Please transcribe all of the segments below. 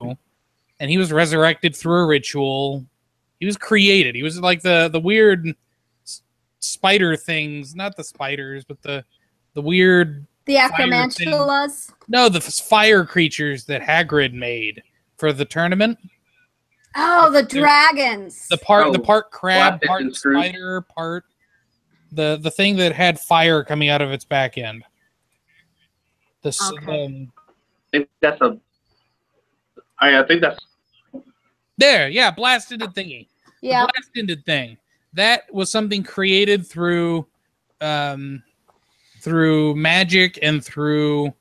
and he was resurrected through a ritual. He was created. He was like the weird spider things, not the spiders, but the weird the acromantulas. No, the fire creatures that Hagrid made for the tournament. Oh, the dragons. The part crab, part spider, part the thing that had fire coming out of its back end. I think that's there. Yeah, blasted thingy. Yeah, the blasted thing. That was something created through magic and through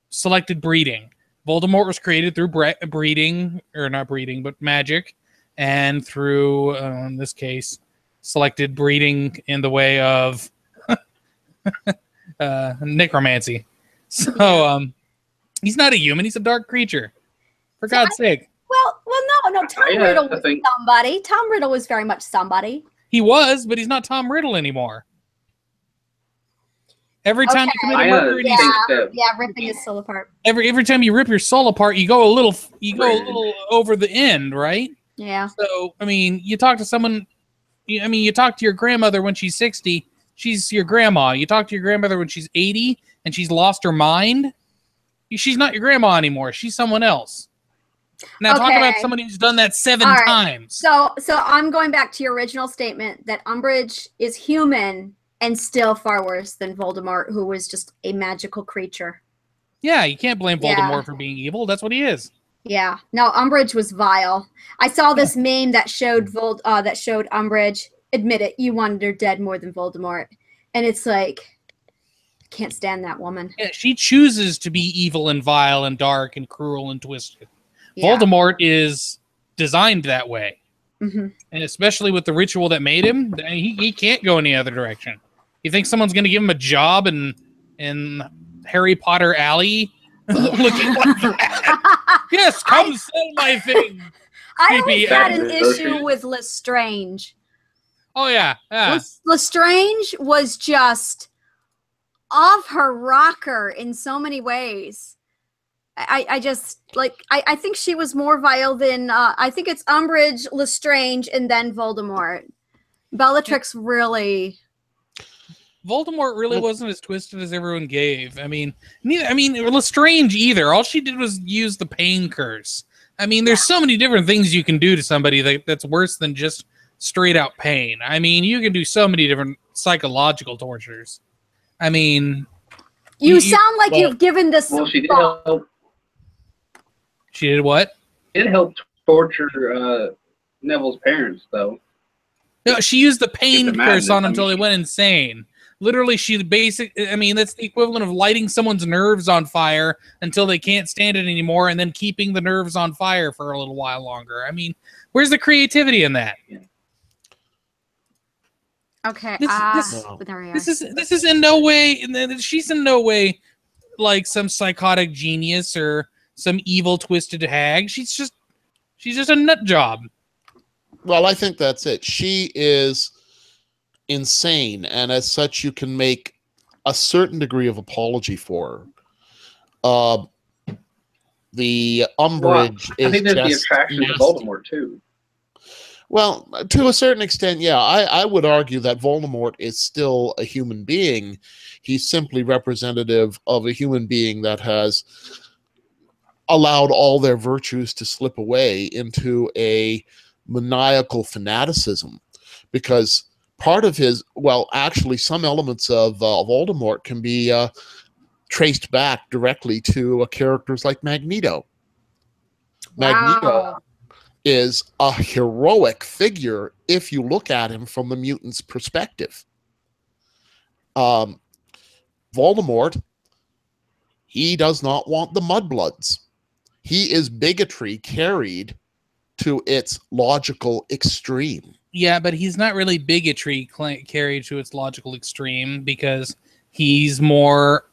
selected breeding. Voldemort was created through breeding, or not breeding, but magic, and through, in this case, selected breeding in the way of necromancy. So, he's not a human; he's a dark creature. For God's sake. Well, no. Tom Riddle was somebody. Tom Riddle was very much somebody. He was, but he's not Tom Riddle anymore. Every time you commit a murder, ripping his soul apart. Every time you rip your soul apart, you go a little over the end, right? Yeah. So, I mean, you talk to someone. You talk to your grandmother when she's 60. She's your grandma. You talk to your grandmother when she's 80, and she's lost her mind. She's not your grandma anymore. She's someone else. Now talk about somebody who's done that 7 times. So I'm going back to your original statement that Umbridge is human and still far worse than Voldemort, who was just a magical creature. Yeah, you can't blame Voldemort for being evil. That's what he is. Yeah. No, Umbridge was vile. I saw this meme that showed Umbridge. Admit it, you wanted her dead more than Voldemort. And it's like, I can't stand that woman. Yeah, she chooses to be evil and vile and dark and cruel and twisted. Yeah. Voldemort is designed that way. Mm-hmm. And especially with the ritual that made him, he can't go any other direction. You think someone's going to give him a job in Harry Potter Alley? Looking like that? Yes, come sell my thing. I always had an issue with Lestrange. Oh, yeah. Lestrange was just off her rocker in so many ways. I think she was more vile than I think it's Umbridge, Lestrange, and then Voldemort. Bellatrix really. Voldemort really wasn't as twisted as everyone gave. Lestrange either. All she did was use the pain curse. I mean, there's so many different things you can do to somebody that's worse than just straight out pain. I mean, you can do so many different psychological tortures. I mean, you sound like you've given this. Well, she did help. She did what? It helped torture Neville's parents, though. No, she used the pain curse on him until they went insane. Literally, that's the equivalent of lighting someone's nerves on fire until they can't stand it anymore, and then keeping the nerves on fire for a little while longer. I mean, where's the creativity in that? Okay. There we are. This is in no way. She's in no way like some psychotic genius or some evil twisted hag. She's just a nut job. Well, I think that's it. She is insane, and as such, you can make a certain degree of apology for her. The Umbridge is I think there's just the attraction to Voldemort too. Well, to a certain extent, yeah. I would argue that Voldemort is still a human being. He's simply representative of a human being that has allowed all their virtues to slip away into a maniacal fanaticism, because part of actually some elements of Voldemort can be traced back directly to characters like Magneto. Wow. Magneto is a heroic figure if you look at him from the mutant's perspective. Voldemort, he does not want the mudbloods. He is bigotry carried to its logical extreme. Yeah, but he's not really bigotry carried to its logical extreme, because he's more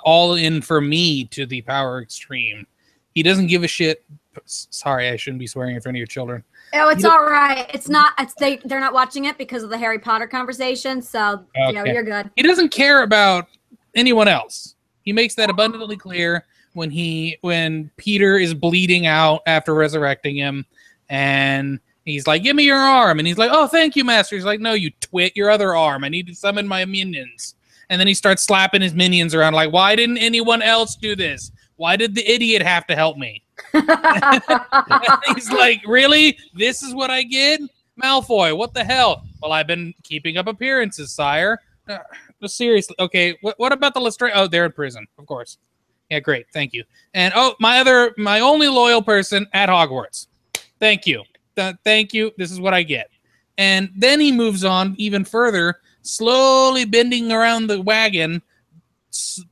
all in for me to the power extreme. He doesn't give a shit. Sorry, I shouldn't be swearing in front of your children. Oh, it's all right. It's not. They're not watching it because of the Harry Potter conversation. So okay. You're good. He doesn't care about anyone else. He makes that abundantly clear. when Peter is bleeding out after resurrecting him, and he's like, "Give me your arm," and he's like, "Oh, thank you, Master." He's like, "No, you twit, your other arm. I need to summon my minions." And then he starts slapping his minions around, like, "Why didn't anyone else do this? Why did the idiot have to help me?" He's like, "Really? This is what I get, Malfoy? What the hell?" "Well, I've been keeping up appearances, sire." Seriously, okay. What about the Lestrange? Oh, they're in prison, of course. Yeah, great, thank you. And my only loyal person at Hogwarts. Thank you, thank you. This is what I get. And then he moves on even further, slowly bending around the wagon,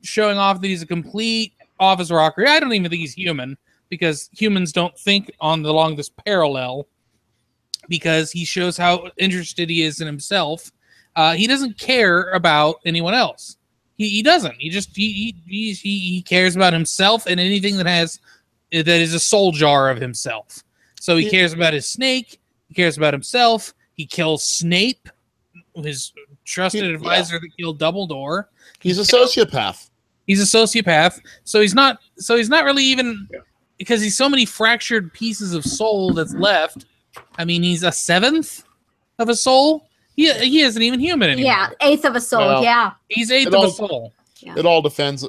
showing off that he's a complete office rocker. I don't even think he's human, because humans don't think along this parallel, because he shows how interested he is in himself. He doesn't care about anyone else. He doesn't. He cares about himself and anything that is a soul jar of himself. So he cares about his snake. He cares about himself. He kills Snape, his trusted advisor that killed Dumbledore. He's a sociopath. He's a sociopath. So he's not really even, because he's so many fractured pieces of soul that's left. I mean, he's a seventh of a soul. He isn't even human anymore. Yeah, eighth of a soul. Well, yeah, he's eighth of a soul. Yeah. It all depends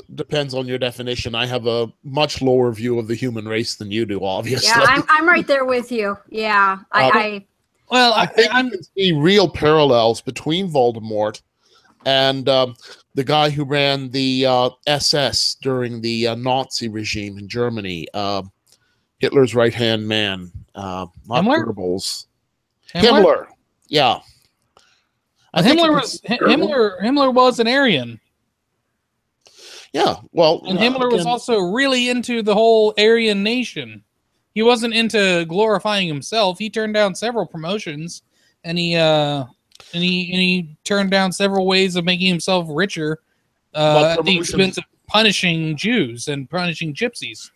on your definition. I have a much lower view of the human race than you do, obviously. Yeah, I'm right there with you. Yeah, I think you can see real parallels between Voldemort and the guy who ran the SS during the Nazi regime in Germany, Hitler's right-hand man, not Himmler? Goebbels. Himmler? Yeah. Himmler was an Aryan. Yeah, well, and Himmler was also really into the whole Aryan nation. He wasn't into glorifying himself. He turned down several promotions, and he turned down several ways of making himself richer at the expense of punishing Jews and punishing gypsies.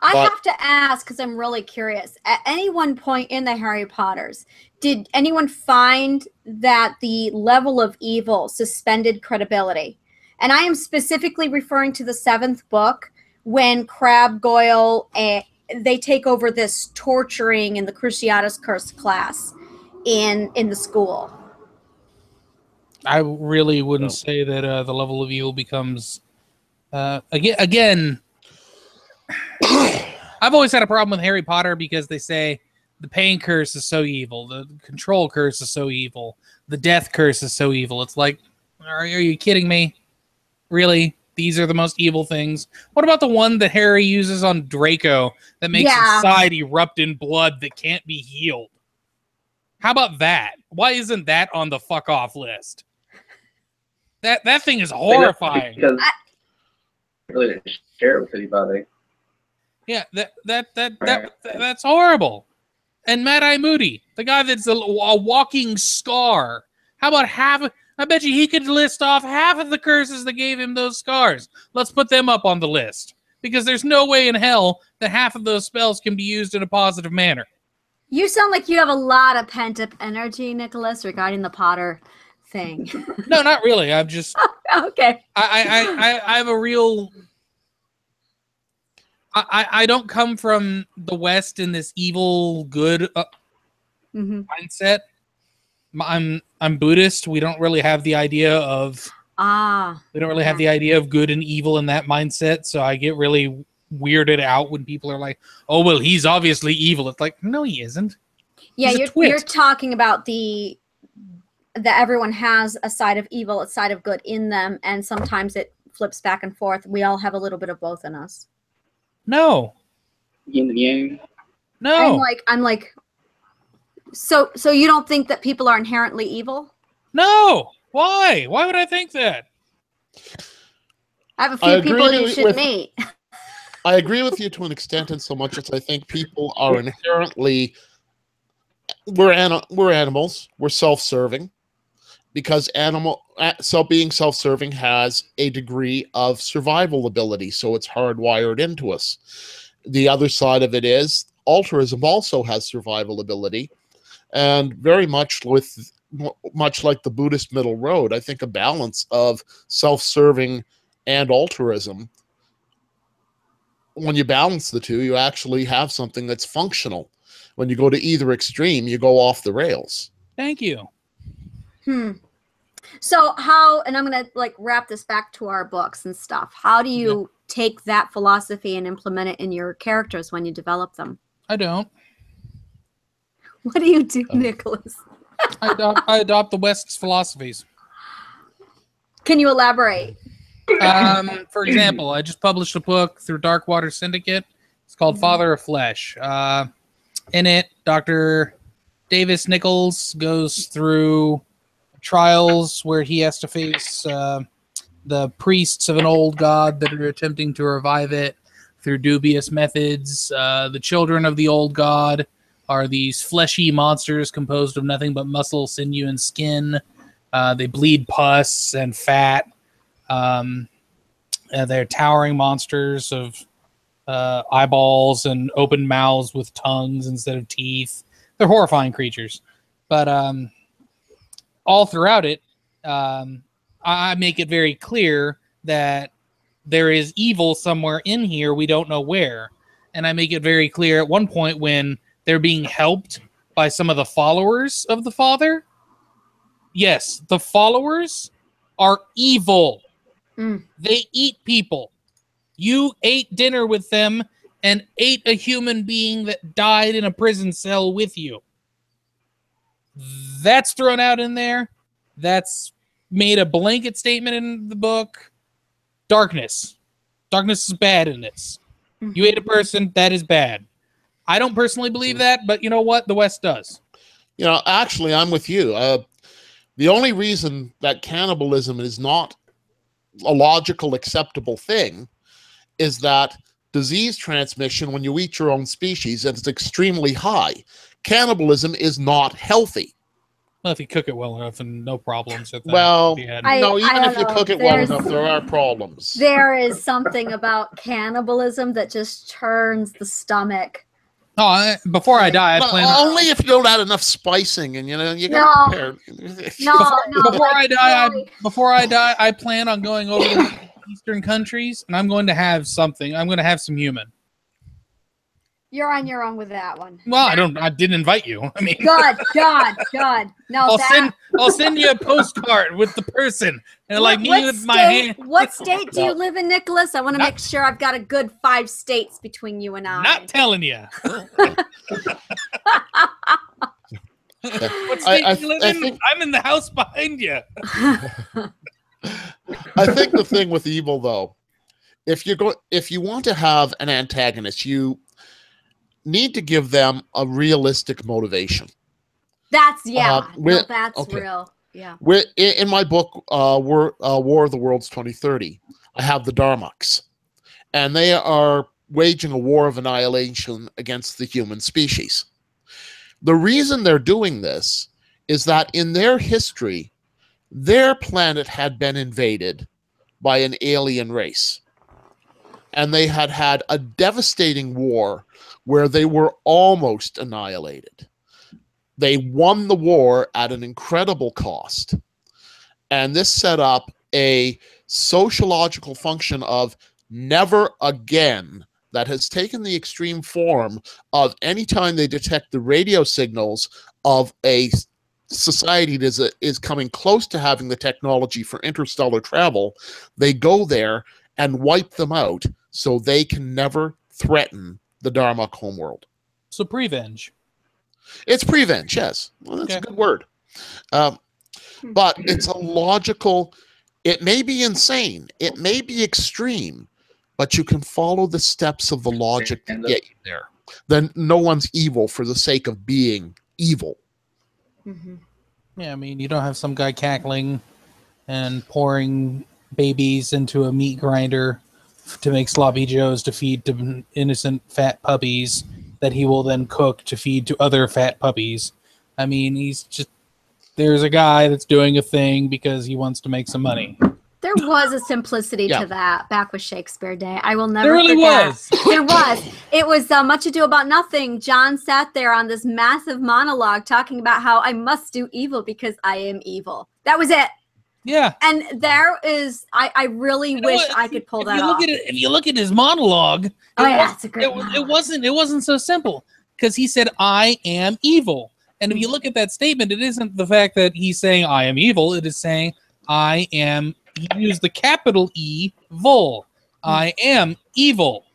I have to ask, because I'm really curious. At any one point in the Harry Potters, did anyone find that the level of evil suspended credibility? And I am specifically referring to the 7th book, when Crabbe, Goyle, they take over this torturing in the Cruciatus Curse class in the school. I really wouldn't say that the level of evil becomes again. I've always had a problem with Harry Potter because they say the pain curse is so evil, the control curse is so evil, the death curse is so evil. It's like, are you kidding me? Really? These are the most evil things? What about the one that Harry uses on Draco that makes his side erupt in blood that can't be healed? How about that? Why isn't that on the fuck off list? That thing is horrifying. Because really didn't share it with anybody. Yeah, that's horrible. And Mad-Eye Moody, the guy that's a walking scar. How about I bet you he could list off half of the curses that gave him those scars. Let's put them up on the list. Because there's no way in hell that half of those spells can be used in a positive manner. You sound like you have a lot of pent-up energy, Nicholas, regarding the Potter thing. No, not really. I'm just... Okay. I have a real... I don't come from the West in this evil, good mindset. I'm Buddhist. We don't really have the idea of have the idea of good and evil in that mindset. So I get really weirded out when people are like, "Oh, well, he's obviously evil." It's like, no, he isn't. Yeah, you're talking about that everyone has a side of evil, a side of good in them, and sometimes it flips back and forth. We all have a little bit of both in us. No. Yin and yang. No. I'm like, so you don't think that people are inherently evil? No. Why? Why would I think that? I have a few people you should meet. I agree with you to an extent, in so much as I think people are inherently we're animals. We're self-serving. Because being self-serving has a degree of survival ability, so it's hardwired into us. The other side of it is altruism also has survival ability, and very much like the Buddhist middle road, I think a balance of self-serving and altruism when you balance the two, you actually have something that's functional. When you go to either extreme, you go off the rails. Thank you. So how, and I'm going to like wrap this back to our books and stuff. How do you take that philosophy and implement it in your characters when you develop them? I don't. What do you do, Nicholas? I adopt the West's philosophies. Can you elaborate? For example, I just published a book through Darkwater Syndicate. It's called Father of Flesh. In it, Dr. Davis Nichols goes through trials where he has to face the priests of an old god that are attempting to revive it through dubious methods. The children of the old god are these fleshy monsters composed of nothing but muscle, sinew, and skin. They bleed pus and fat. They're towering monsters of eyeballs and open mouths with tongues instead of teeth. They're horrifying creatures. But all throughout it, I make it very clear that there is evil somewhere in here. We don't know where. And I make it very clear at one point when they're being helped by some of the followers of the Father. Yes, the followers are evil. They eat people. You ate dinner with them and ate a human being that died in a prison cell with you. That's thrown out in there. That's made a blanket statement in the book. Darkness. Darkness is bad in this. You ate a person, that is bad. I don't personally believe that, but you know what? The West does. You know, actually, I'm with you. The only reason that cannibalism is not a logical, acceptable thing is that disease transmission when you eat your own species is extremely high. Cannibalism is not healthy. Well, if you cook it well enough and no problems. Well, no, even I if you don't cook know. it well enough, there are problems. There is something about cannibalism that just turns the stomach. Oh, before I die, I plan. Only if you don't add enough spicing, and you know you No. got to prepare. Before I die, I plan on going over to the Eastern countries, and I'm going to have something. I'm going to have some human. You're on your own with that one. Well, I didn't invite you. I mean, God. No, I'll send you a postcard with the person, and like me with my hand. What state do you live in, Nicholas? I want to make sure I've got a good 5 states between you and I. Not telling you. What state do you live in? I'm in the house behind you. I think the thing with evil, though, if you want to have an antagonist, you need to give them a realistic motivation. That's okay. real. Yeah. In my book, War of the Worlds 2030, I have the Darmuks, and they are waging a war of annihilation against the human species. The reason they're doing this is that in their history, their planet had been invaded by an alien race, and they had had a devastating war where they were almost annihilated. They won the war at an incredible cost. And this set up a sociological function of never again that has taken the extreme form of anytime they detect the radio signals of a society that is coming close to having the technology for interstellar travel, they go there and wipe them out so they can never threaten the Darmok homeworld. So prevenge. It's prevenge, yes. Well, that's a good word. But it's a logical, it may be insane, it may be extreme, but you can follow the steps of the logic to get you there. Then no one's evil for the sake of being evil. Yeah, I mean, you don't have some guy cackling and pouring babies into a meat grinder to make sloppy joes to feed to innocent fat puppies that he will then cook to feed to other fat puppies. I mean, there's a guy that's doing a thing because he wants to make some money. There was a simplicity to that back with Shakespeare Day. I will never There really forget. was. There was. It was Much Ado About Nothing. John sat there on this massive monologue talking about how I must do evil because I am evil. That was it. Yeah. And there is, I really wish I could pull that off. If you look at his monologue, It's a great it wasn't so simple, because he said, "I am evil." And if you look at that statement, it isn't the fact that he's saying "I am evil." It is saying "I am." He used the capital E, "vul." I am evil,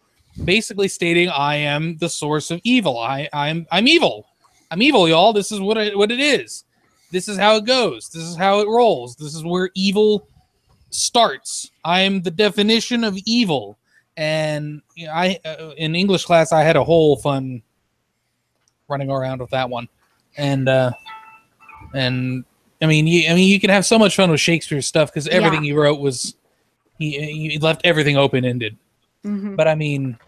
basically stating I am the source of evil. I'm evil. I'm evil, y'all. This is what it is. This is how it goes. This is how it rolls. This is where evil starts. I am the definition of evil. And you know, in English class, I had a whole fun running around with that one, and I mean, you can have so much fun with Shakespeare's stuff because everything he wrote was he left everything open ended. But I mean,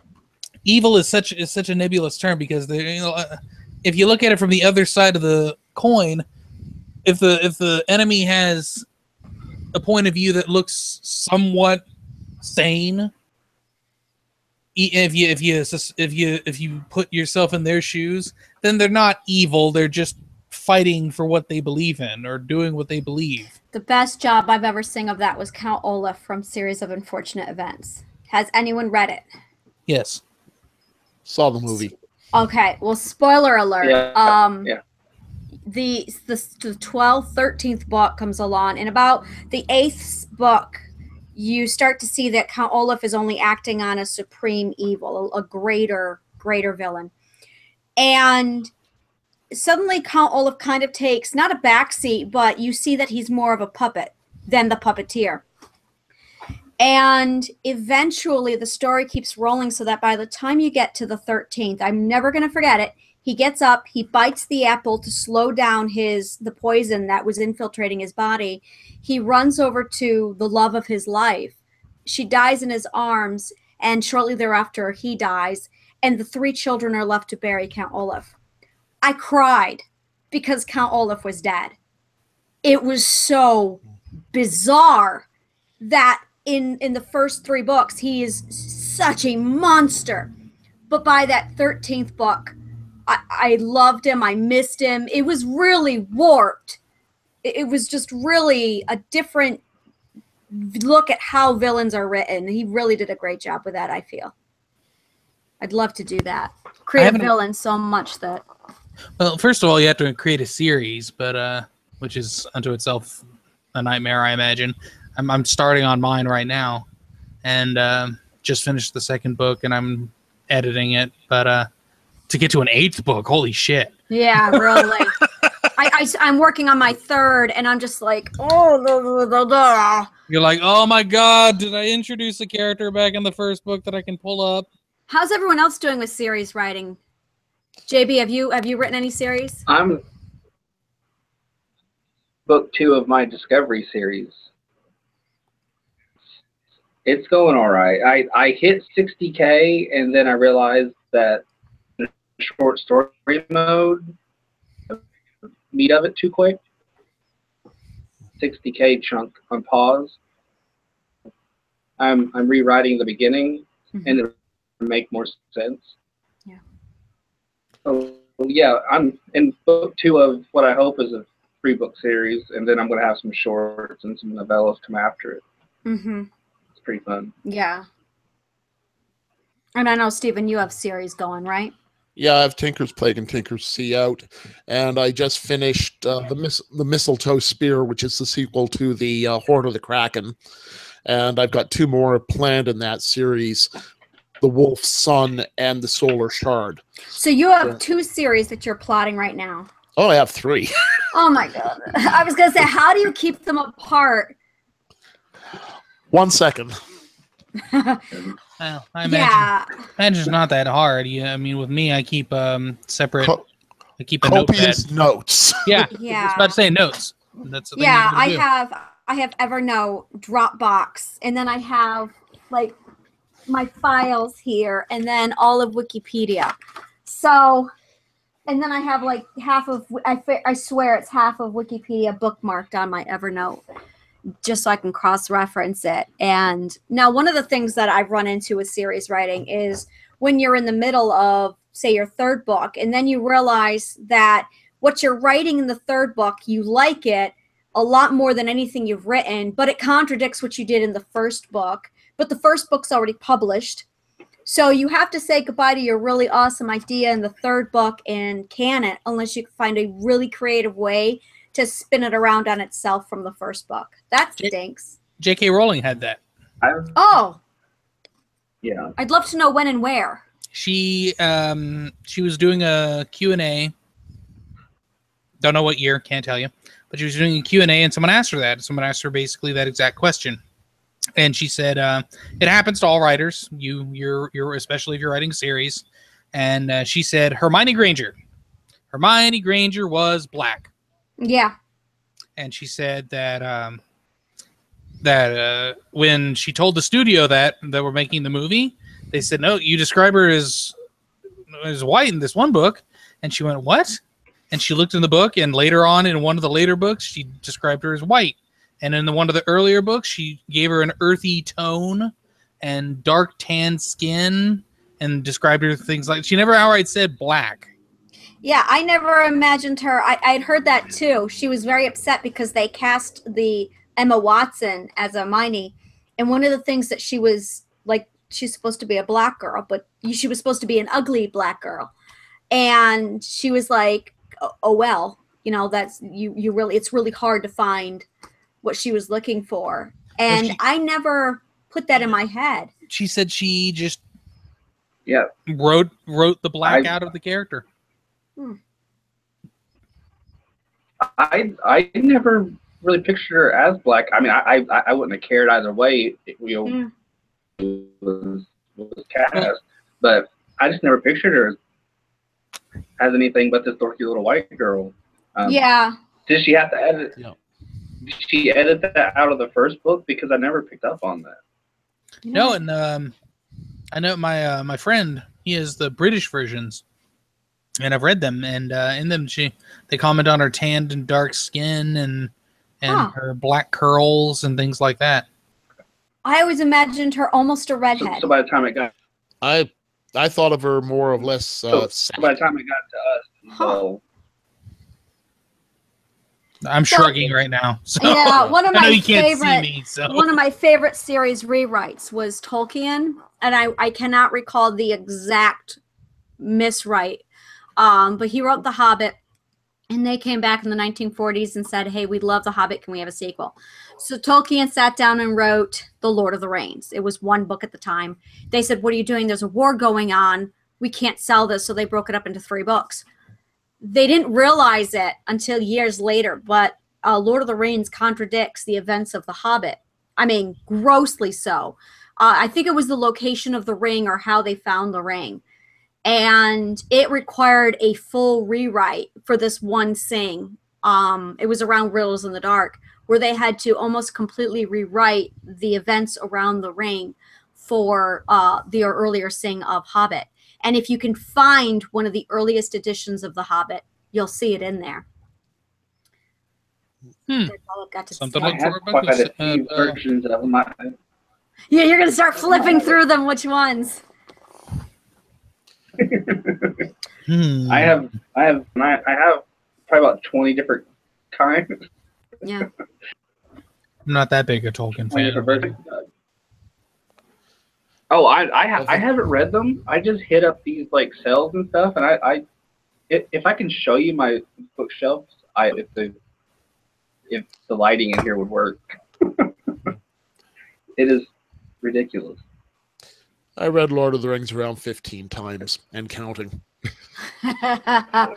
evil is such a nebulous term because if you look at it from the other side of the coin, if the enemy has a point of view that looks somewhat sane, if you put yourself in their shoes, then they're not evil. They're just fighting for what they believe in or doing what they believe. The best job I've ever seen of that was Count Olaf from Series of Unfortunate Events. Has anyone read it? Yes. Saw the movie. Okay, well, spoiler alert. Yeah. The 12th, 13th book comes along, and about the 8th book, you start to see that Count Olaf is only acting on a supreme evil, a greater villain. And suddenly Count Olaf kind of takes, not a backseat, but you see that he's more of a puppet than the puppeteer. And eventually the story keeps rolling so that by the time you get to the 13th, I'm never going to forget it, he gets up, he bites the apple to slow down the poison that was infiltrating his body. He runs over to the love of his life. She dies in his arms, and shortly thereafter he dies, and the 3 children are left to bury Count Olaf. I cried because Count Olaf was dead. It was so bizarre that in the first 3 books, he is such a monster. But by that 13th book, I loved him. I missed him. It was really warped. It was just really a different look at how villains are written. He really did a great job with that, I feel. I'd love to do that. Create a villain so much that... Well, first of all, you have to create a series, but which is unto itself a nightmare, I imagine. I'm starting on mine right now, and just finished the 2nd book, and I'm editing it. But to get to an 8th book, holy shit! Yeah, really. I'm working on my 3rd, and I'm just like, oh, You're like, oh my god, did I introduce a character back in the 1st book that I can pull up? How's everyone else doing with series writing? JB, have you written any series? I'm book 2 of my Discovery series. It's going all right. I hit 60K, and then I realized that the short story mode, meat of it too quick. 60K chunk on pause. I'm rewriting the beginning, and it'll make more sense. Yeah. So yeah, I'm in book 2 of what I hope is a 3-book series, and then I'm going to have some shorts and some novellas come after it. It's pretty fun. Yeah. And I know, Stephen, you have series going, right? Yeah, I have Tinker's Plague and Tinker's Sea out, and I just finished the Mistletoe Spear, which is the sequel to the Horde of the Kraken, and I've got 2 more planned in that series, The Wolf's Son and The Solar Shard. So you have 2 series that you're plotting right now. Oh, I have 3. Oh my god! I was gonna say, how do you keep them apart? 1 second. Well, I imagine it's not that hard. Yeah, I mean, with me, I keep separate. I keep a copious notepad. Notes. Yeah, Yeah. I was about to say notes. That's the thing Yeah, you gotta do. I have Evernote, Dropbox, and then I have like my files here, and then all of Wikipedia. So, and then I have like half of, I swear it's half of Wikipedia bookmarked on my Evernote, just so I can cross-reference it. And now one of the things that I've run into with series writing is when you're in the middle of, say, your 3rd book, and then you realize that what you're writing in the 3rd book, you like it, a lot more than anything you've written, but it contradicts what you did in the first book. But the first book's already published. So you have to say goodbye to your really awesome idea in the third book and can it, unless you can find a really creative way to spin it around on itself from the first book. That stinks. J.K. Rowling had that. Oh. Yeah. I'd love to know when and where. She was doing a Q&A. Don't know what year, can't tell you. But she was doing a Q&A and someone asked her that. Someone asked her basically that exact question. And she said, it happens to all writers. You're especially if you're writing a series. And she said, Hermione Granger. Hermione Granger was black. Yeah. And she said that when she told the studio that were making the movie, they said, no, you describe her as white in this one book. And she went, what? And she looked in the book, and later on in one of the later books, she described her as white. And in one of the earlier books, she gave her an earthy tone and dark tan skin and described her things like, she never outright said black. Yeah, I never imagined her. I'd heard that too. She was very upset because they cast the Emma Watson as Hermione. And one of the things that she was like, she's supposed to be a black girl, but she was supposed to be an ugly black girl. And she was like, oh well, you know, that's you really, it's really hard to find what she was looking for. And I never put that in my head. She said she just wrote the black out of the character. I never really pictured her as black. I mean, I wouldn't have cared either way. It was cast, but I just never pictured her as anything but this dorky little white girl. Did she have to edit? Yeah. Did she edit that out of the first book? Because I never picked up on that. No, and I know my friend, he has the British versions, and I've read them, and in them they comment on her tanned and dark skin and her black curls and things like that. I always imagined her almost a redhead. So by the time it got, I thought of her more or less. So by the time it got to us, I'm shrugging right now. So yeah, one of my favorite one of my favorite series rewrites was Tolkien, and I cannot recall the exact miswrite, but he wrote The Hobbit, and they came back in the 1940s and said, "Hey, we love The Hobbit. Can we have a sequel?" So Tolkien sat down and wrote The Lord of the Rings. It was one book at the time. They said, "What are you doing? There's a war going on. We can't sell this." So they broke it up into 3 books. They didn't realize it until years later, but Lord of the Rings contradicts the events of The Hobbit. I mean, grossly so. I think it was the location of the ring or how they found the ring. And it required a full rewrite for this one thing. It was around Riddles in the Dark, where they had to almost completely rewrite the events around the ring for the earlier sing of Hobbit. And if you can find one of the earliest editions of The Hobbit, you'll see it in there. That's all I've got to Something say. like quite a few versions of them. Yeah, you're going to start flipping through them. Which ones? I have probably about 20 different kinds. Yeah. I'm not that big a Tolkien fan. Oh, I haven't read them. I just hit up these like sales and stuff, and if I can show you my bookshelves, if the lighting in here would work, it is ridiculous. I read Lord of the Rings around 15 times and counting. I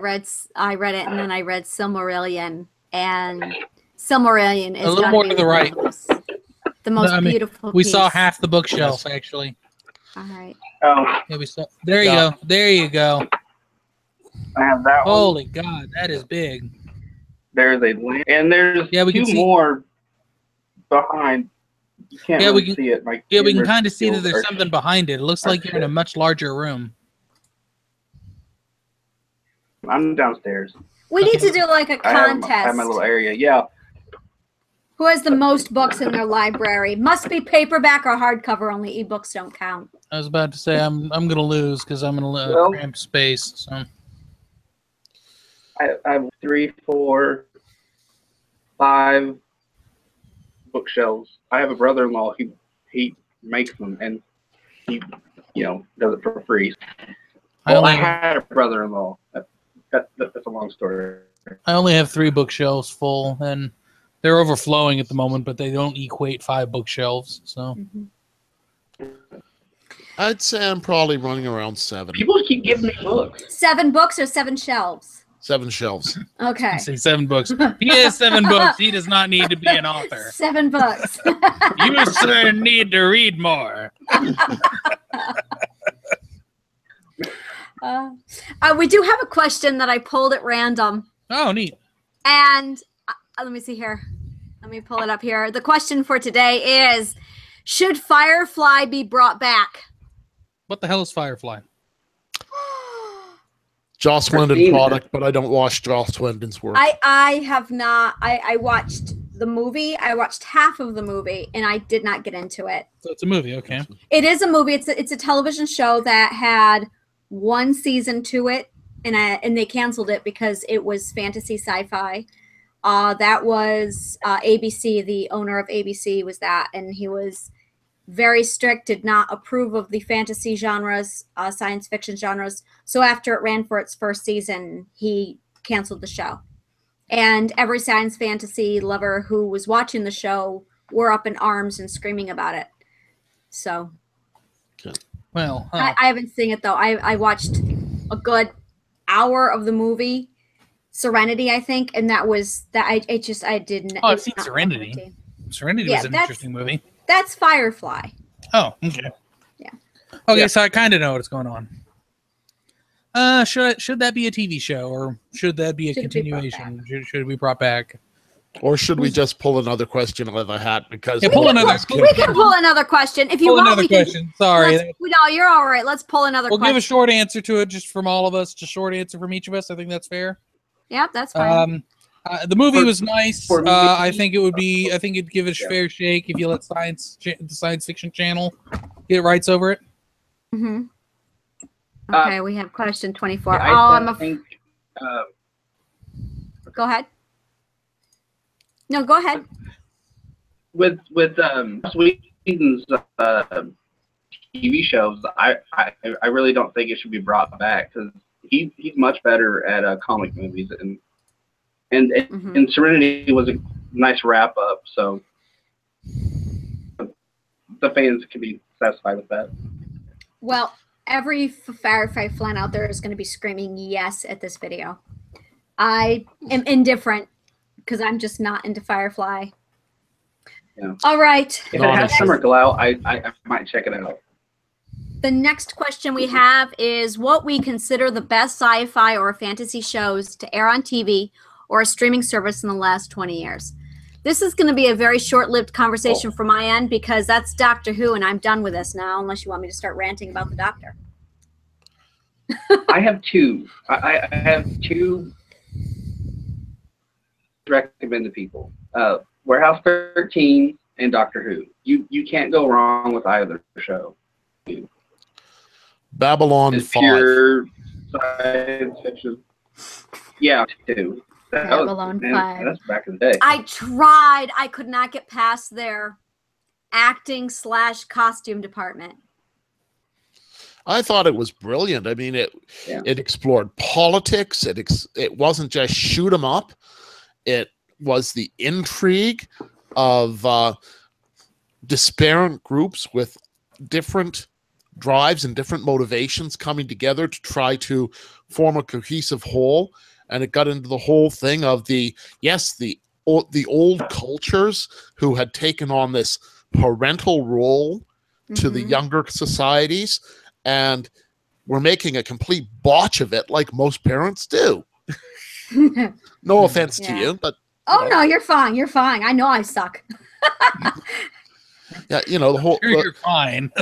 read it, and then I read Silmarillion, and Silmarillion is a little more to the right. The most beautiful. We piece. saw half the bookshelf actually. All right. Oh, yeah, we saw. There you go. There you go. I have that. Holy God, that is big. There's a lamp, and there's two more behind. You can't really see it. We can kind of see that there's something behind it. It looks like you're in a much larger room. I'm downstairs. We need to do like a contest. I have my little area. Yeah. Who has the most books in their library? Must be paperback or hardcover. Only ebooks don't count. I was about to say I'm gonna lose because I'm in a cramped space. So I have 3, 4, 5 bookshelves. I have a brother-in-law. He makes them, and he does it for free. I had a brother-in-law. That's a long story. I only have 3 bookshelves full, and they're overflowing at the moment, but they don't equate 5 bookshelves. So I'd say I'm probably running around 7. People keep giving me books. 7 books or 7 shelves? 7 shelves. Okay. I say 7 books. He has 7 books. He does not need to be an author. 7 books. You sir need to read more. We do have a question that I pulled at random. Oh, neat. And let me see here. Let me pull it up here. The question for today is, should Firefly be brought back? What the hell is Firefly? Joss Whedon product, but I don't watch Joss Whedon's work. I have not. I watched the movie. I watched half of the movie, and I did not get into it. So it's a movie, okay. It is a movie. It's a television show that had 1 season to it, and they canceled it because it was fantasy sci-fi. That was ABC. The owner of ABC was that, and he was very strict, did not approve of the fantasy genres, science fiction genres. So after it ran for its first season, he canceled the show. And every science fantasy lover who was watching the show were up in arms and screaming about it. So, well, I haven't seen it though. I watched a good hour of the movie, Serenity, I think, and that was that. I didn't. Oh, I've seen Serenity. Serenity was an interesting movie. That's Firefly. Oh, okay. Yeah. Okay, so I kind of know what's going on. Should that be a TV show, or should that be a continuation? Should it be brought back? Or should we just pull another question out of the hat? Because we can pull another question if you want. Another question. Sorry. No, you're all right. Let's pull another question. We'll give a short answer to it, just from all of us. Just short answer from each of us. I think that's fair. Yeah, that's fine. The movie was nice. I think it'd give it a fair shake if you let the Science Fiction Channel get rights over it. Mm-hmm. Okay, we have question 24. Go ahead. No, go ahead. With Sweden's TV shows, I really don't think it should be brought back because he's much better at comic movies, and Serenity was a nice wrap up, so the fans can be satisfied with that. Well, every Firefly fan out there is going to be screaming yes at this video. I am indifferent because I'm just not into Firefly. Yeah. All right. If it has Summer Glau, I might check it out. The next question we have is what we consider the best sci-fi or fantasy shows to air on TV or a streaming service in the last 20 years. This is going to be a very short-lived conversation from my end because that's Doctor Who, and I'm done with this now, unless you want me to start ranting about the Doctor. I have 2. I have 2 recommend to people. Warehouse 13 and Doctor Who. You can't go wrong with either show. Babylon 5. Pure science fiction. Yeah, 2. Babylon 5. That's back in the day. I tried. I could not get past their acting/costume department. I thought it was brilliant. I mean, it explored politics. It wasn't just shoot 'em up. It was the intrigue of disparate groups with different drives and different motivations coming together to try to form a cohesive whole. And it got into the whole thing of the old cultures who had taken on this parental role to the younger societies, and were making a complete botch of it like most parents do. No offense to you, but no, you're fine. You're fine. I know I suck. Yeah, the whole you're fine.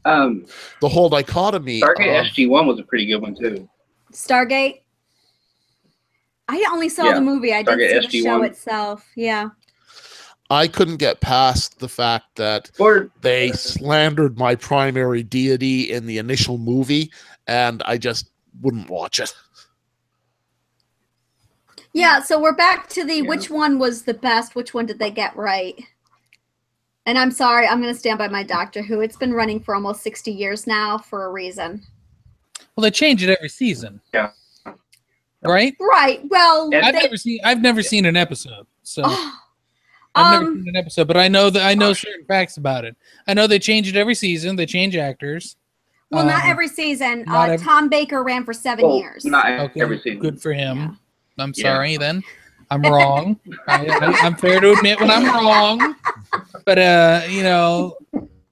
The whole dichotomy. Stargate SG-1 was a pretty good one too. Stargate. I only saw the movie. I didn't see the show itself. Yeah. I couldn't get past the fact that they slandered my primary deity in the initial movie, and I just wouldn't watch it. Yeah, so we're back to the Yeah. which one was the best, which one did they get right? And I'm sorry, I'm going to stand by my Doctor Who. It's been running for almost 60 years now for a reason. Well, they change it every season. Yeah. Right? Right. Well, And I've never seen an episode. So oh, I've never seen an episode, but I know certain facts about it. I know they change it every season. They change actors. well, not every season. not every- Tom Baker ran for 7 years. Not Okay, every season. good for him. Yeah. I'm Yeah. sorry then. I'm wrong. I'm fair to admit when I'm wrong. But you know,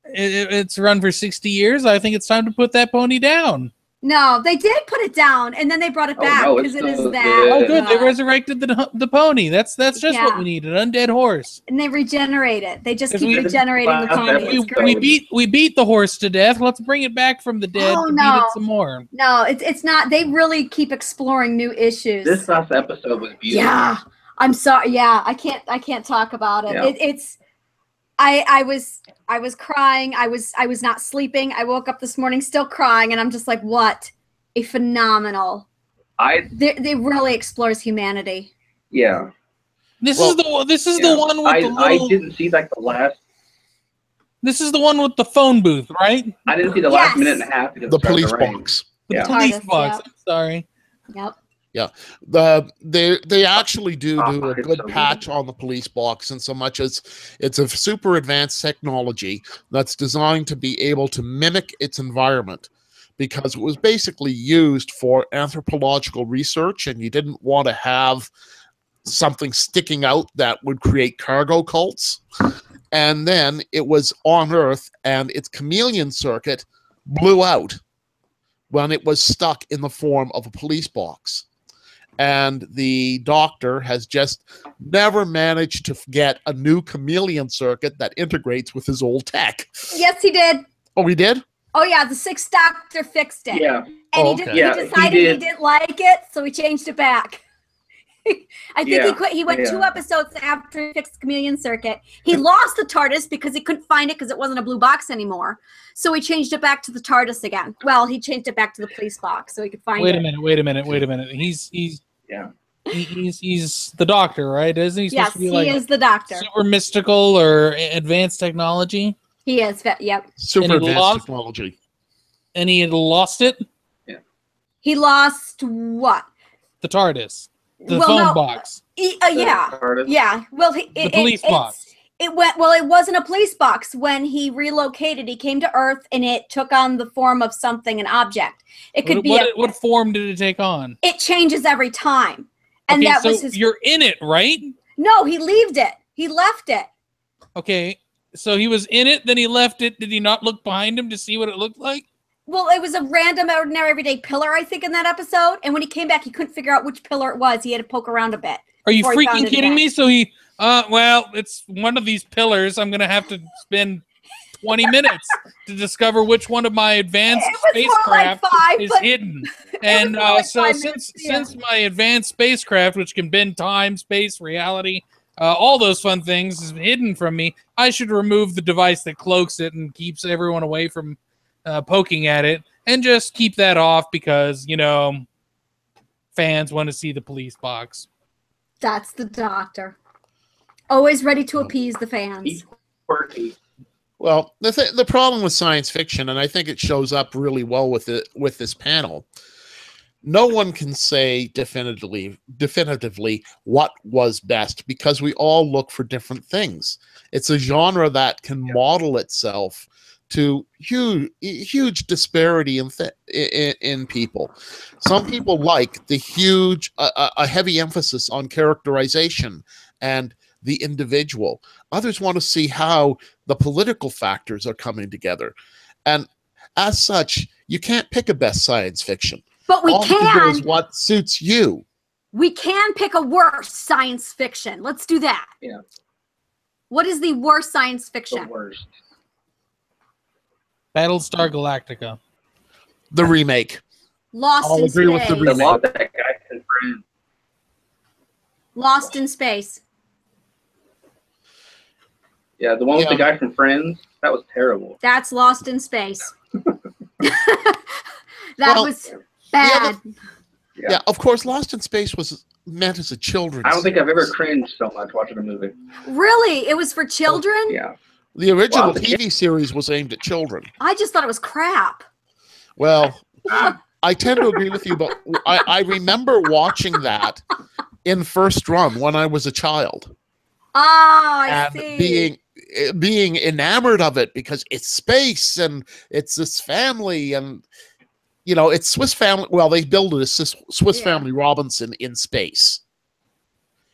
it's run for 60 years. I think it's time to put that pony down. No, they did put it down, and then they brought it Oh, back no, because it's it is still that. good. Oh, good. They good. resurrected the pony. That's just Yeah. what we need. An undead horse. And they regenerate it. They just 'Cause keep we- regenerating the Last pony. episode- It's great. We beat the horse to death. Let's bring it back from the dead Oh, to beat no. it some more. No, it's not. They really keep exploring new issues. This last episode was beautiful. Yeah, I'm sorry. Yeah, I can't talk about it. Yeah. I was crying. I was not sleeping. I woke up this morning still crying, and I'm just like, what a phenomenal. They really explores humanity. Yeah. This Well, is the Yeah. one with I the little. didn't see like the last. This is the one with the phone booth, right? I didn't see the Yes. last minute and a half because The it started police to rain. box. The Yeah. police TARDIS, box. yeah. I'm sorry. Yep. They actually do a it's good so patch on the police box, in so much as it's a super advanced technology that's designed to be able to mimic its environment, because it was basically used for anthropological research, and you didn't want to have something sticking out that would create cargo cults. And then it was on Earth, and its chameleon circuit blew out when it was stuck in the form of a police box. And the Doctor has just never managed to get a new chameleon circuit that integrates with his old tech. Yes, he did. Oh, he did? Oh yeah, the Sixth Doctor fixed it. Yeah. And Oh, he, okay. he Yeah, he decided he did. didn't like it, so he changed it back. I think he Yeah, quit. He went 2 yeah. episodes after he fixed the chameleon circuit. He lost the TARDIS because he couldn't find it because it wasn't a blue box anymore. So he changed it back to the TARDIS again. Well, he changed it back to the police box so he could find Wait it. a minute. He's Yeah. he's the Doctor, right? Isn't he supposed Yes, to be he like is the Doctor. super mystical or advanced technology? He is. Yep. Super And he advanced lost- technology. And he had lost it? He lost what? The TARDIS. The Well, phone no, box. Yeah. TARDIS. Yeah. Well, The police box. It went well. It wasn't a police box when he relocated. He came to Earth, and it took on the form of something, an object. It could be. What form did it take on? It changes every time, and Okay, that so was his. you're in it, right? No, he left it. He left it. Okay, so he was in it, then he left it. Did he not look behind him to see what it looked like? Well, it was a random, ordinary, everyday pillar, I think, in that episode. And when he came back, he couldn't figure out which pillar it was. He had to poke around a bit. Are you before he found freaking it kidding again. me? So he, well, it's one of these pillars. I'm gonna have to spend 20 minutes to discover which one of my advanced It was more like spacecraft 5, is but hidden. was And more like so 5 minutes, since my advanced spacecraft, which can bend time, space, reality, all those fun things, is hidden from me, I should remove the device that cloaks it and keeps everyone away from poking at it, and just keep that off because, you know, fans want to see the police box. that's the Doctor. Always ready to appease the fans. He's quirky. Well, the problem with science fiction, and I think it shows up really well with this panel, no one can say definitively what was best, because we all look for different things. It's a genre that can model itself to huge disparity in people. Some people like the huge, a heavy emphasis on characterization and the individual. Others want to see how the political factors are coming together. And as such, you can't pick a best science fiction. But we All you can do is can. what suits you. We can pick a worse science fiction. Let's do that. Yeah. What is the worst science The fiction? worst. Battlestar Galactica. The remake. Lost I'll in agree with the space. The remake. law that guy can friend. Lost in space. Yeah, the one with Yeah. the guy from Friends. That was terrible. That's Lost in space. That Well, was bad. Yeah, of course, Lost in Space was meant as a children's. I don't think I've ever cringed so much watching a movie. Really? It was for children? Yeah. The original Wow. TV series was aimed at children. I just thought it was crap. Well, I tend to agree with you, but I remember watching that in first run when I was a child. Oh, I And see. being enamored of it because it's space and it's this family and it's Swiss Family. Well, they built it as Swiss Family Robinson in space,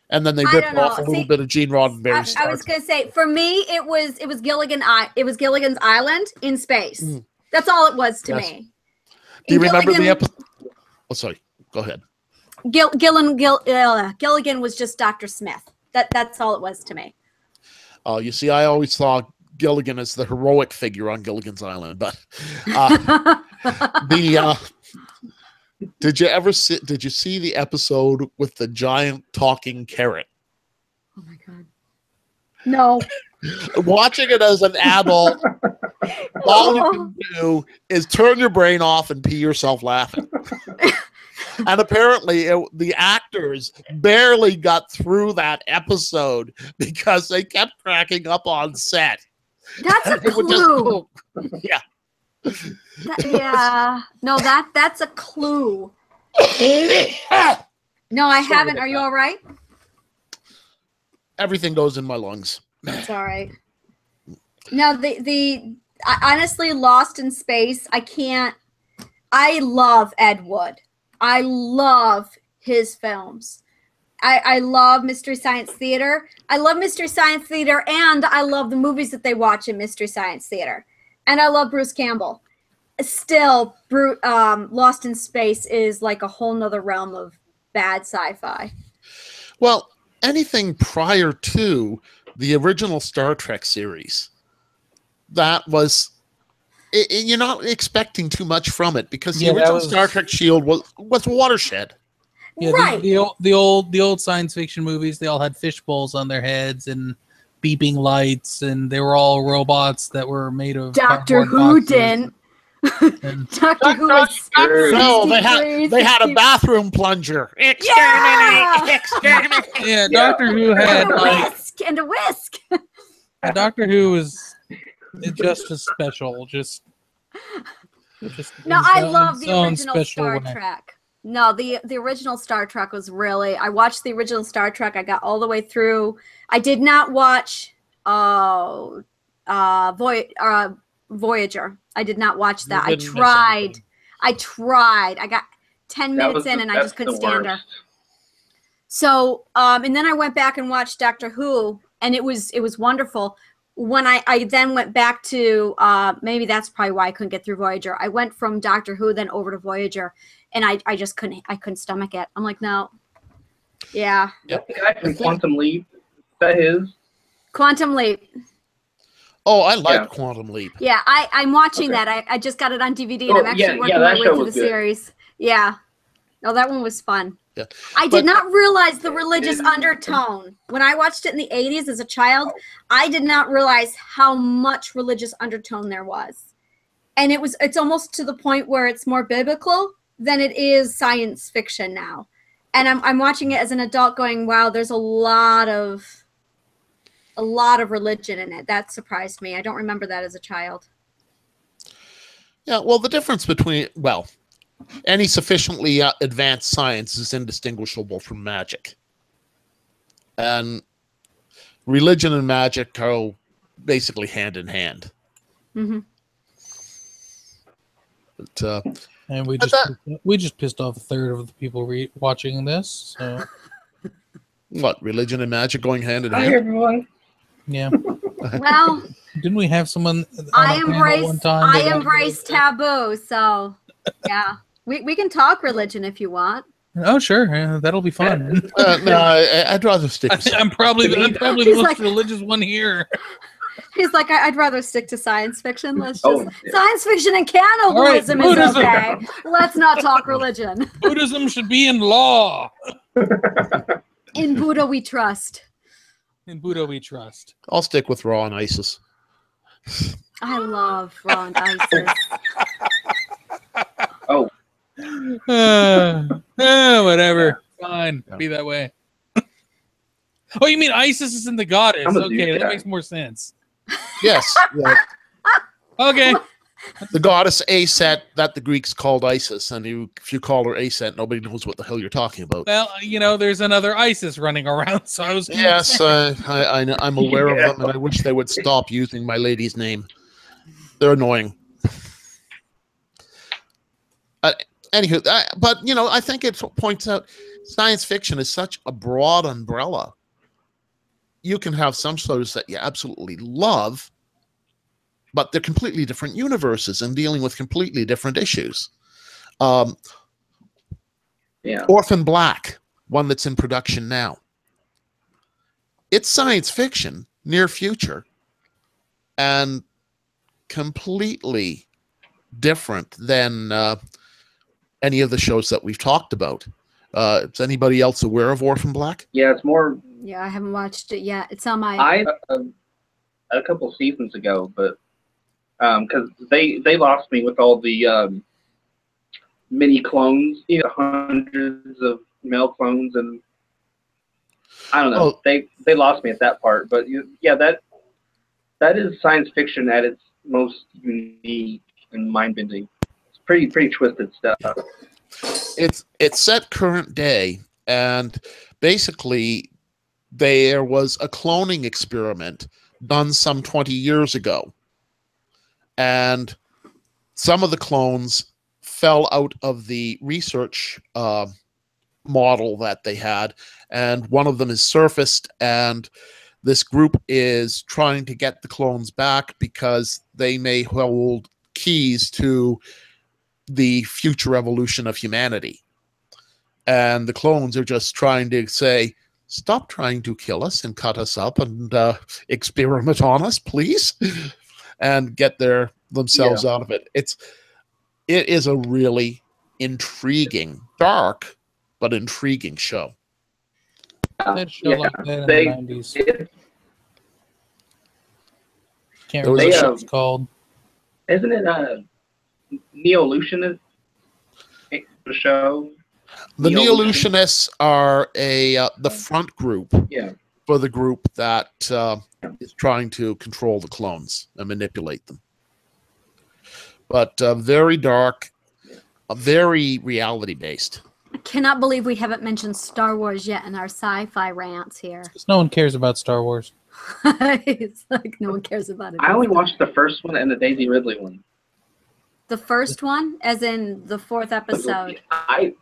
and then they ripped off a little bit of Gene Roddenberry's. I was going to say, for me, it was Gilligan's Island in space. That's all it was to me. Do you remember the episode? Oh, sorry. Go ahead. Gilligan was just Dr. Smith. That's all it was to me. Oh, you see, I always thought Gilligan as the heroic figure on Gilligan's Island, but did you see the episode with the giant talking carrot? Oh my God. No. Watching it as an adult, all you can do is turn your brain off and pee yourself laughing. And apparently the actors barely got through that episode because they kept cracking up on set. That's a clue. Yeah. No, that's a clue. No, I haven't. Are you all right? Everything goes in my lungs. That's all right. No, I honestly, Lost in Space, I love Ed Wood. I love his films. I love Mystery Science Theater. I love Mystery Science Theater, and I love the movies that they watch in Mystery Science Theater. And I love Bruce Campbell. Still, Lost in Space is like a whole nother realm of bad sci-fi. Well, anything prior to the original Star Trek series, that was... You're not expecting too much from it because the original Star Trek Shield was a watershed. Yeah, right. The old science fiction movies, they all had fish bowls on their heads and beeping lights, and they were all robots that were made of Doctor Who didn't. Doctor Who was no, they had a bathroom plunger. Exterminate! Yeah, Doctor Who had a whisk. Doctor Who was just as special. No, I love the original Star Trek. No, the original Star Trek was really... I watched the original Star Trek. I got all the way through. I did not watch Voyager. I did not watch that. I tried. I got 10 minutes in and I just couldn't stand her. So, and then I went back and watched Doctor Who, and it was wonderful. When I then went back to, maybe that's probably why I couldn't get through Voyager. I went from Doctor Who then over to Voyager, and I just couldn't stomach it. I'm like, no. Yeah. Yep. The guy from Quantum Leap. Is that his? Quantum Leap. Oh, I like Quantum Leap. Yeah, I'm watching that. I just got it on DVD, and I'm actually working my way through the series. Yeah. No, that one was fun. Yeah. I did not realize the religious undertone. When I watched it in the 80s as a child, I did not realize how much religious undertone there was. And it's almost to the point where it's more biblical than it is science fiction now. And I'm watching it as an adult going, wow, there's a lot of religion in it. That surprised me. I don't remember that as a child. Yeah, well, the difference between, any sufficiently advanced science is indistinguishable from magic. And religion and magic go basically hand in hand. Mm-hmm. But, and we just pissed off a third of the people watching this. So. What, religion and magic going hand in hand? Hi, everyone. Yeah. Well, didn't we have someone? I embrace taboo, so yeah. We can talk religion if you want. Oh, sure. Yeah, that'll be fun. No, I'd rather stick to I'm probably the most religious one here. He's like, I'd rather stick to science fiction. Science fiction and cannibalism is okay. Let's not talk religion. Buddhism should be in law. In Buddha we trust. In Buddha we trust. I'll stick with Raw and ISIS. I love Raw and ISIS. Oh. that way. Oh, you mean Isis isn't the goddess? I'm a Okay, Zeus that guy. makes more sense. Yes, yeah. Okay. The goddess Aset that the Greeks called Isis, and if you call her Aset, nobody knows what the hell you're talking about. Well, there's another ISIS running around, so I was. Yes, I'm aware Yeah. of them, and I wish they would stop using my lady's name. They're annoying. Anywho, but I think it points out science fiction is such a broad umbrella. You can have some shows that you absolutely love, but they're completely different universes and dealing with completely different issues. Yeah. Orphan Black, one that's in production now. It's science fiction, near future, and completely different than any of the shows that we've talked about. Is anybody else aware of Orphan Black? Yeah, it's more. Yeah, I haven't watched it yet. It's on my. I a couple seasons ago, but because they lost me with all the mini clones, hundreds of male clones, and I don't know. They lost me at that part, but yeah, that is science fiction at its most unique and mind bending. It's pretty twisted stuff. It's set current day, and basically there was a cloning experiment done some 20 years ago, and some of the clones fell out of the research model that they had, and one of them is surfaced, and this group is trying to get the clones back because they may hold keys to the future evolution of humanity. And the clones are just trying to say, stop trying to kill us and cut us up and experiment on us, please, and get themselves out of it. It is a really intriguing, dark, but intriguing show. That show like that in the 90s. Can't remember what it's called. Isn't it Neolutionist show? The Neolutionists are the front group for the group that is trying to control the clones and manipulate them. But very dark, very reality-based. I cannot believe we haven't mentioned Star Wars yet in our sci-fi rants here. Because no one cares about Star Wars. It's like no one cares about it. I only watched the first one and the Daisy Ridley one. The first one, as in the 4th episode. I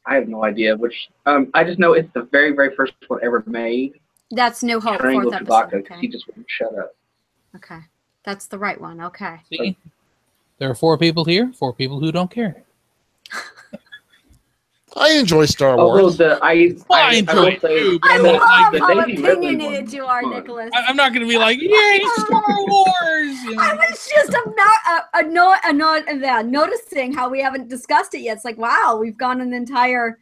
have no idea which. I just know it's the very, very first one ever made. That's New Hope, 4th episode. Okay. He just wouldn't shut up. Okay, that's the right one. Okay. See, there are 4 people here, 4 people who don't care. I enjoy Star Wars. I enjoy it too. I love how Daisy Ridley opinionated you are, Nicholas. I'm not going to be like, yay, Star Wars! I was just noticing how we haven't discussed it yet. It's like, wow, we've gone an entire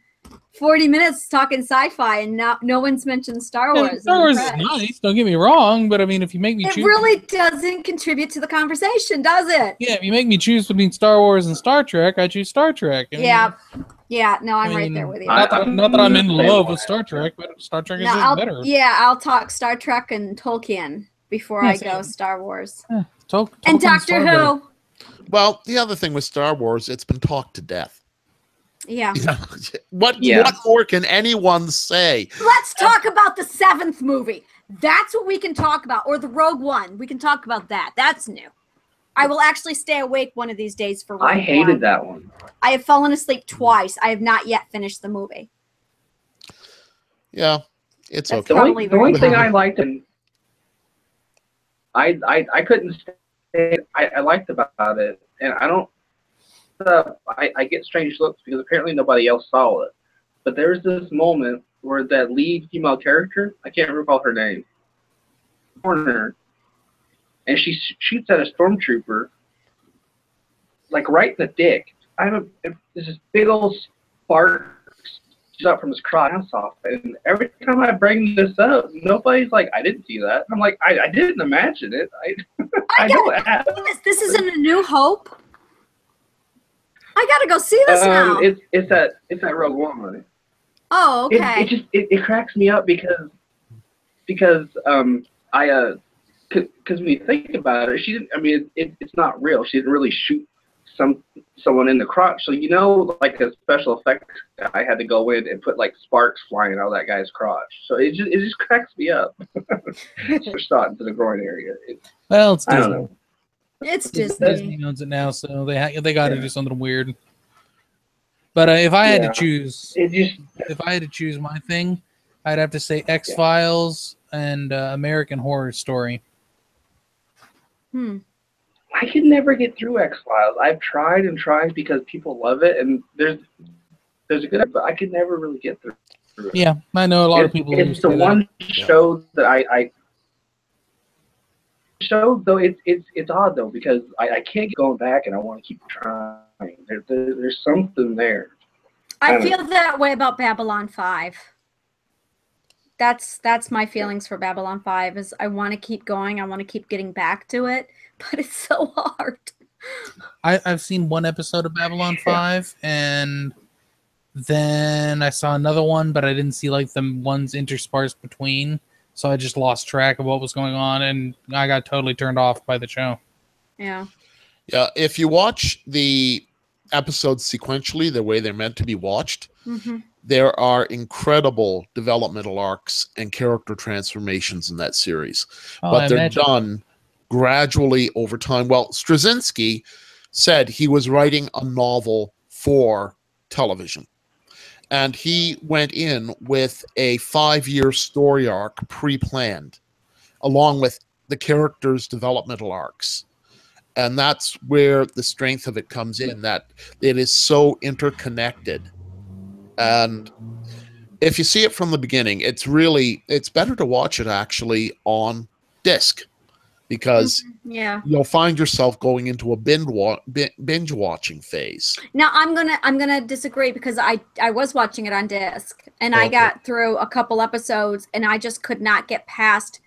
40 minutes talking sci-fi, and no one's mentioned Star Wars. Yeah, Star Wars is nice, don't get me wrong, but I mean, if you make me choose... It really doesn't contribute to the conversation, does it? Yeah, if you make me choose between Star Wars and Star Trek, I choose Star Trek. Yeah, no, I'm right there with you. Not that I'm in love with Star Trek, but Star Trek is just better. Yeah, I'll talk Star Trek and Tolkien before I go Star Wars. And Doctor Who. Well, the other thing with Star Wars, it's been talked to death. Yeah. What more can anyone say? Let's talk about the 7th movie. That's what we can talk about. Or the Rogue One. We can talk about that. That's new. I will actually stay awake one of these days for Rogue One. I hated that one. I have fallen asleep twice. I have not yet finished the movie. Yeah, it's That's okay. The only thing I liked, and I couldn't say I liked about it, and I don't. I get strange looks because apparently nobody else saw it. But there's this moment where that lead female character, I can't recall her name, corner, and she shoots at a stormtrooper, like right in the dick. There's this big old spark shoots out from his crotch off, and every time I bring this up, nobody's like, I didn't see that. I'm like, I didn't imagine it. I know that. This isn't A New Hope. I gotta go see this now. It's that Rogue One. Oh, okay. It cracks me up because because when you think about it, she didn't. I mean, it's not real. She didn't really shoot someone in the crotch. So like a special effects guy had to go in and put like sparks flying out of that guy's crotch. So it just cracks me up. For shot into the groin area. Well, it's I Disney. don't know. It's Disney. Disney owns it now, so they got to do something weird. But if I had to choose, if I had to choose my thing, I'd have to say X-Files and American Horror Story. I can never get through X-Files. I've tried and tried because people love it, and there's a good, but I could never really get through it. Yeah, I know a lot of people. It's the one show that I show though. It's odd though because I can't get going back, and I want to keep trying. There's something there. I feel that way about Babylon 5. That's my feelings for Babylon 5 is I want to keep going. I want to keep getting back to it, but it's so hard. I've seen one episode of Babylon 5, and then I saw another one, but I didn't see like the ones interspersed between, so I just lost track of what was going on, and I got totally turned off by the show. Yeah. Yeah, if you watch the episodes sequentially, the way they're meant to be watched, there are incredible developmental arcs and character transformations in that series. But they're done gradually over time. Well, Straczynski said he was writing a novel for television. And he went in with a 5-year story arc pre-planned, along with the characters' developmental arcs. And that's where the strength of it comes in, that it is so interconnected. And if you see it from the beginning, it's better to watch it actually on disc, because you'll find yourself going into a binge watching phase. Now I'm gonna disagree because I was watching it on disc and I got through a couple episodes and I just could not get past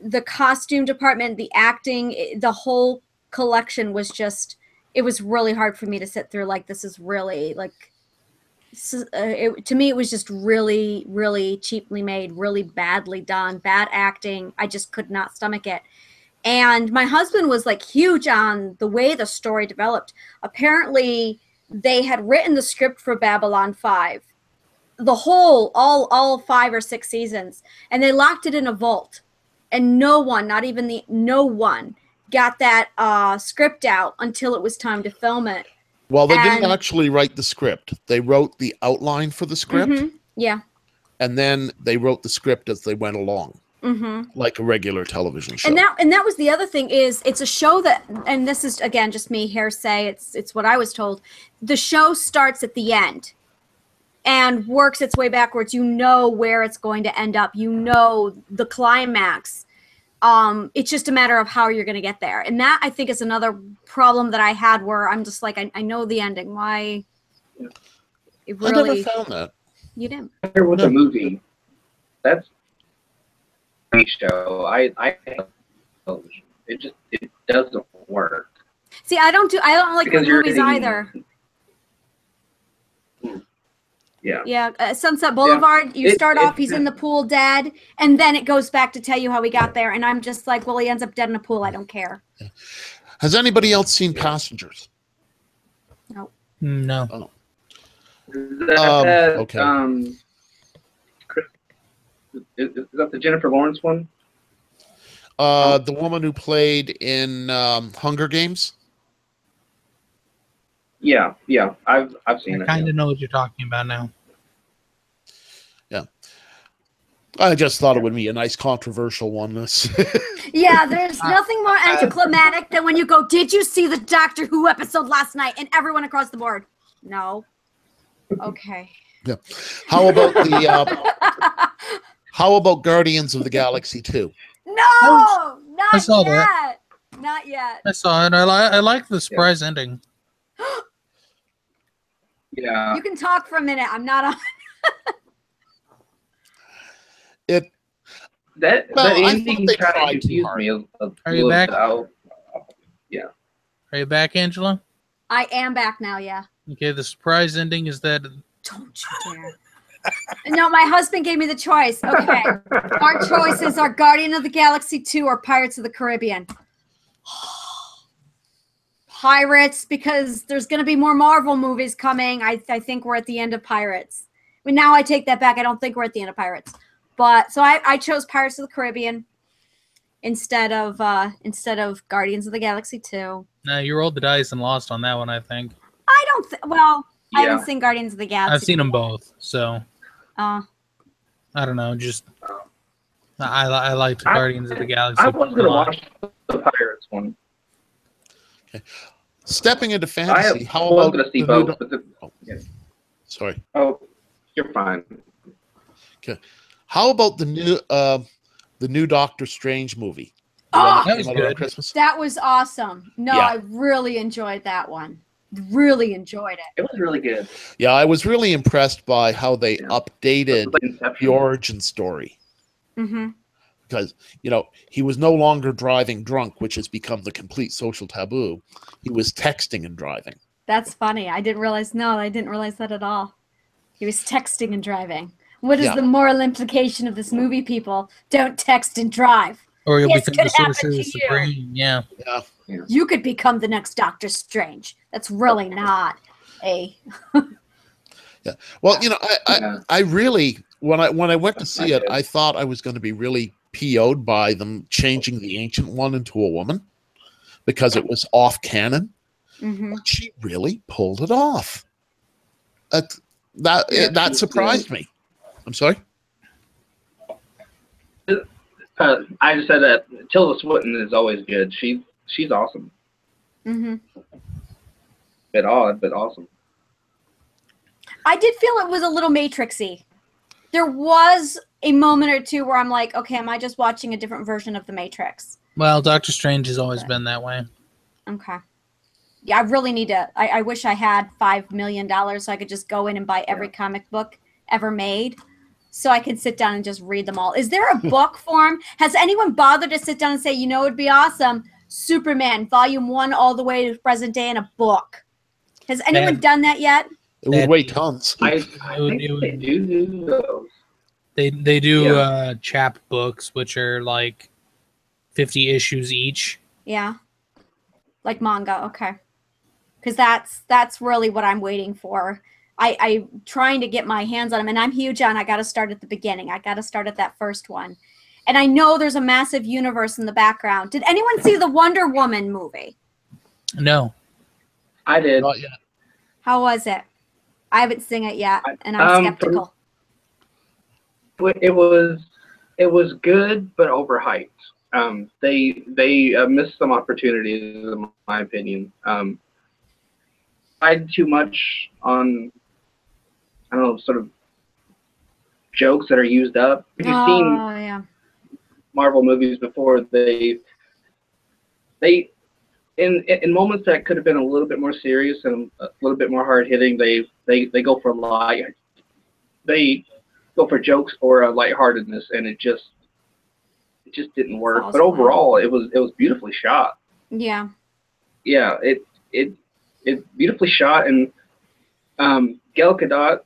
the costume department, the acting, the whole collection was just, it was really hard for me to sit through. Like, this is really like, to me it was just really, really cheaply made, really badly done, bad acting. I just could not stomach it. And my husband was like huge on the way the story developed. Apparently they had written the script for Babylon 5, the whole, all 5 or 6 seasons, and they locked it in a vault. And no one, no one got that script out until it was time to film it. Well, they didn't actually write the script. They wrote the outline for the script. Yeah. And then they wrote the script as they went along. Like a regular television show. And that was the other thing, is it's a show that, and this is again just me hearsay, it's what I was told. The show starts at the end and works its way backwards. You know where it's going to end up. You know the climax. It's just a matter of how you're going to get there. And that, I think, is another problem that I had, where I'm just like, I know the ending. Why? It really, I never found that. You didn't. There was a movie. That's a show. It doesn't work. See, I don't like movies either. Yeah. Sunset Boulevard, you start off, he's in the pool dead, and then it goes back to tell you how he got there, and I'm just like, well, he ends up dead in a pool. I don't care. Has anybody else seen Passengers? No. No. Oh. Okay. Is that the Jennifer Lawrence one? The woman who played in Hunger Games? Yeah. I've seen it. I kind of know what you're talking about now. Yeah. I just thought it would be a nice controversial one. Yeah, there's nothing more anticlimactic than when you go, did you see the Doctor Who episode last night? And everyone across the board, no. Okay. Yeah. How about Guardians of the Galaxy 2? No, not I saw yet. that. Not yet. I saw it. I like the surprise ending. Yeah. You can talk for a minute. I'm not on. That ending they kind of tried too confused hard. me a Are you back? Yeah. Are you back, Angela? I am back now, yeah. Okay, the surprise ending is that Don't you dare. No, my husband gave me the choice. Okay. Our choices are Guardian of the Galaxy 2 or Pirates of the Caribbean. Pirates, because there's going to be more Marvel movies coming. I think we're at the end of Pirates. But now I take that back. I don't think we're at the end of Pirates. But so I chose Pirates of the Caribbean instead of Guardians of the Galaxy 2. no, you rolled the dice and lost on that one, I think. I don't well, I Yeah. haven't seen Guardians of the Galaxy. I've seen them yet. both, so Uh, I don't know. Just I liked Guardians of the Galaxy. I was going a to lot. watch the Pirates one. Stepping into I fantasy, how was about going to see the new both, but sorry. oh, you're fine. How about the new Doctor Strange movie? The Oh, one that came was out around good. Christmas. that was awesome. No, Yeah. I really enjoyed that one. Really enjoyed it. It was really good. Yeah, I was really impressed by how they Yeah. updated It was like the Inception. origin story. Mm-hmm. Because, he was no longer driving drunk, which has become the complete social taboo. He was texting and driving. That's funny. I didn't realize that at all. He was texting and driving. What is Yeah. the moral implication of this movie, people? Don't text and drive. Or you'll This become could the happen Sorcerer to you. Supreme. Yeah. Yeah. You could become the next Doctor Strange. That's really not a Well, Yeah. I really when I went to see I it, did. I thought I was going to be really PO'd by them changing the Ancient One into a woman because it was off canon. Mhm. But she really pulled it off. That Yeah, that she's surprised me. I'm sorry. I just said that Tilda Swinton is always good. She's awesome. Mhm. Bit odd, but awesome. I did feel it was a little Matrixy. There was a moment or two where I'm like, okay, am I just watching a different version of the Matrix? Well, Doctor Strange has always been that way. Okay. Yeah, I really need to. I wish I had $5 million so I could just go in and buy every comic book ever made so I could sit down and just read them all. Is there a book form? Has anyone bothered to sit down and say, it'd be awesome, Superman, volume 1 all the way to present day in a book? Has anyone done that yet? It would weigh tons. I would- think it would- they do those. They do Yeah. chap books, which are like 50 issues each. Yeah. Like manga, okay. Because that's really what I'm waiting for. I'm trying to get my hands on them, and I'm huge on I got to start at the beginning. I got to start at that first one. And I know there's a massive universe in the background. Did anyone see the Wonder Woman movie? No. I did. Not yet. How was it? I haven't seen it yet, and I'm skeptical. It was good, but overhyped. They missed some opportunities, in my opinion. Tried too much on, I don't know, sort of jokes that are used up. If you've seen Yeah. Marvel movies before, they in moments that could have been a little bit more serious and a little bit more hard hitting, they go for they go for jokes or a lightheartedness, and it just didn't work. Falls But overall, it was beautifully shot. Yeah. Yeah, it beautifully shot, and Gal Gadot,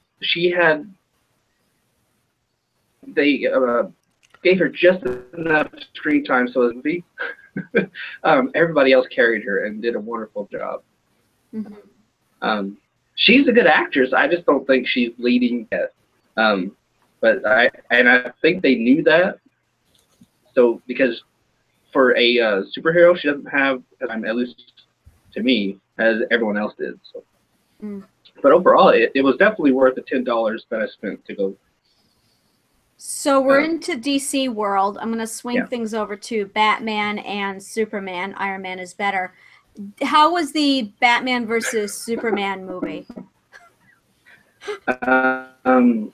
they gave her just enough screen time so that everybody else carried her and did a wonderful job. Mm-hmm. She's a good actress. I just don't think she's leading yet. But I think they knew that. So because for a superhero, she doesn't have, at least to me, as everyone else did. So. But overall, it was definitely worth the $10 that I spent to go. So we're into DC world. I'm going to swing things over to Batman and Superman. Iron Man is better. How was the Batman versus Superman movie?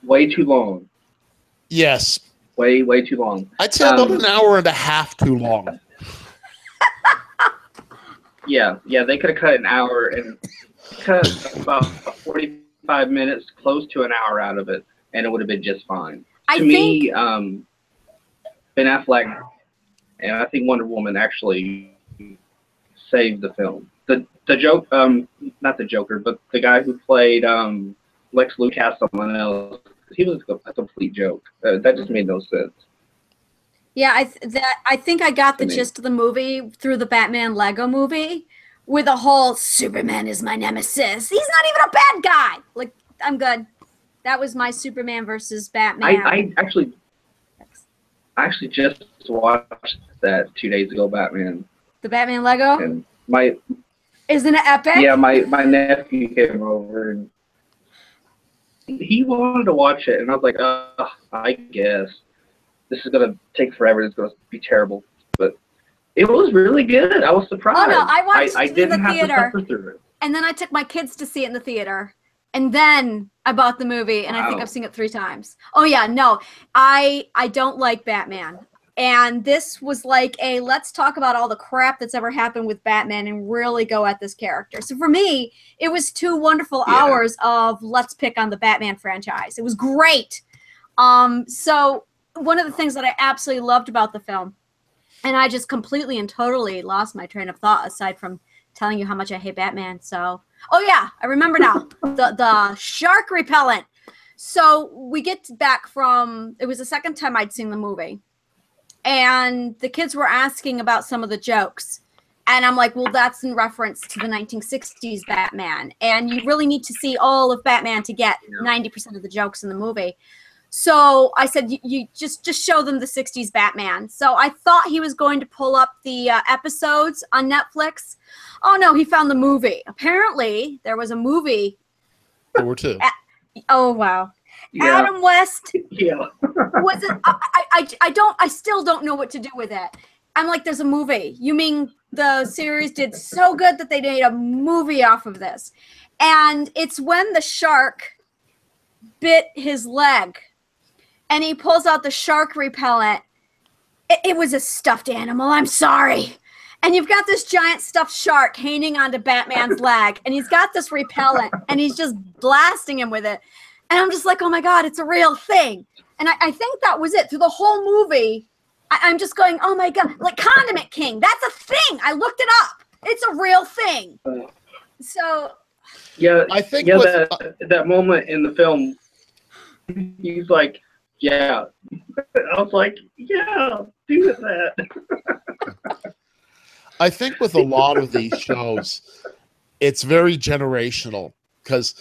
Way too long. Yes. Way too long. I'd say about an hour and a half too long. Yeah, they could have cut an hour and cut about 45 minutes, close to an hour out of it, and it would have been just fine. To me, Ben Affleck and I think Wonder Woman actually saved the film. the joke, not the Joker, but the guy who played Lex Luthor cast someone else. He was a complete joke. That just made no sense. Yeah, I think I got the To me. gist of the movie through the Batman Lego movie, with the whole Superman is my nemesis. He's not even a bad guy. Like, I'm good. That was my Superman versus Batman. I actually just watched that 2 days ago, Batman. The Batman Lego? And Isn't it epic? yeah, my nephew came over and he wanted to watch it, and I was like, I guess this is gonna take forever. It's gonna be terrible, but it was really good. I was surprised. Oh no, I watched I it in didn't the have theater, to suffer through it. and then I took my kids to see it in the theater, and then I bought the movie, and I think Wow. I've seen it 3 times. Oh yeah, no, I don't like Batman. And this was like let's talk about all the crap that's ever happened with Batman and really go at this character. So for me, it was 2 wonderful hours of let's pick on the Batman franchise. It was great. So one of the things that I absolutely loved about the film, and I just completely and totally lost my train of thought aside from telling you how much I hate Batman. So, oh yeah, I remember now. the shark repellent. So we get back from, it was the second time I'd seen the movie. And the kids were asking about some of the jokes. And I'm like, well, that's in reference to the 1960s Batman. And you really need to see all of Batman to get 90% of the jokes in the movie. So I said, you just show them the 60s Batman. So I thought he was going to pull up the episodes on Netflix. Oh, no, he found the movie. Apparently, there was a movie. There were 2. Oh, wow. Yeah. Adam West. Yeah. Was it? I still don't know what to do with it. I'm like, there's a movie. You mean the series did so good that they made a movie off of this? And it's when the shark bit his leg, and he pulls out the shark repellent. It was a stuffed animal. I'm sorry. And you've got this giant stuffed shark hanging onto Batman's leg, and he's got this repellent, and he's just blasting him with it. And I'm just like, oh my God, it's a real thing. And I think that was it. Through the whole movie, I'm just going, oh my God, like Condiment King. That's a thing. I looked it up. It's a real thing. So. Yeah, I think that moment in the film, he's like, yeah. I was like, yeah, do that. I think with a lot of these shows, it's very generational because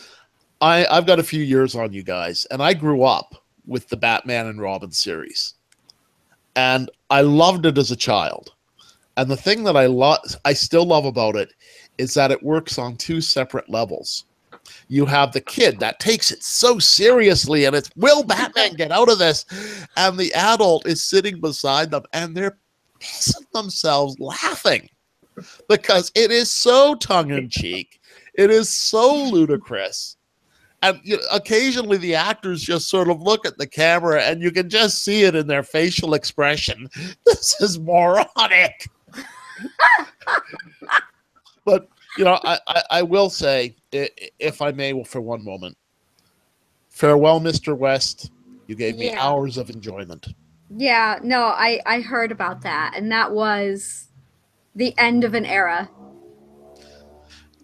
I've got a few years on you guys, and I grew up with the Batman and Robin series, and I loved it as a child. And the thing that I still love about it is that it works on 2 separate levels. You have the kid that takes it so seriously, and it's, will Batman get out of this? And the adult is sitting beside them, and they're pissing themselves laughing because it is so tongue-in-cheek. It is so ludicrous. And occasionally the actors just sort of look at the camera, and you can just see it in their facial expression. This is moronic. But, I will say, if I may, for one moment, farewell, Mr. West. You gave me hours of enjoyment. Yeah, no, I heard about that, and that was the end of an era.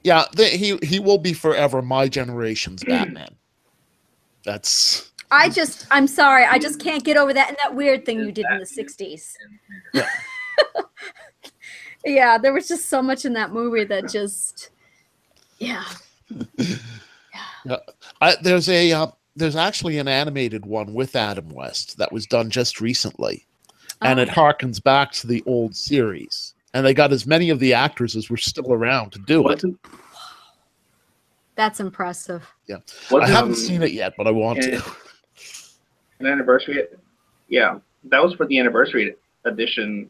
Yeah, he will be forever my generation's Batman. That's. I'm sorry, I just can't get over that and that weird thing you did in the 60s. Yeah. Yeah, there was just so much in that movie that just, yeah. There's actually an animated one with Adam West that was done just recently, and it harkens back to the old series. And they got as many of the actors as were still around to do it. That's impressive. Yeah, I haven't seen it yet, but I want to. An anniversary? Yeah, that was for the anniversary edition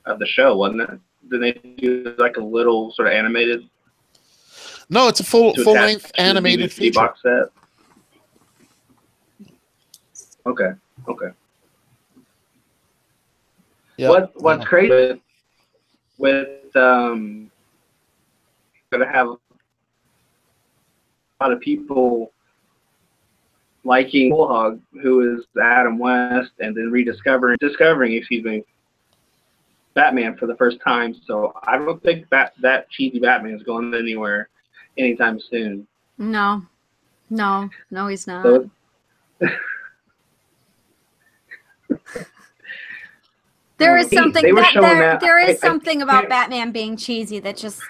of the show, wasn't it? Did they do like a little sort of animated? No, it's a full-length animated feature. Box set. Okay. Yeah. What's crazy with gonna have a lot of people liking Bullhog, who is Adam West, and then discovering, Batman for the first time, so I don't think that cheesy Batman is going anywhere anytime soon. No, he's not. So there is something they were showing there is I something about Batman being cheesy that just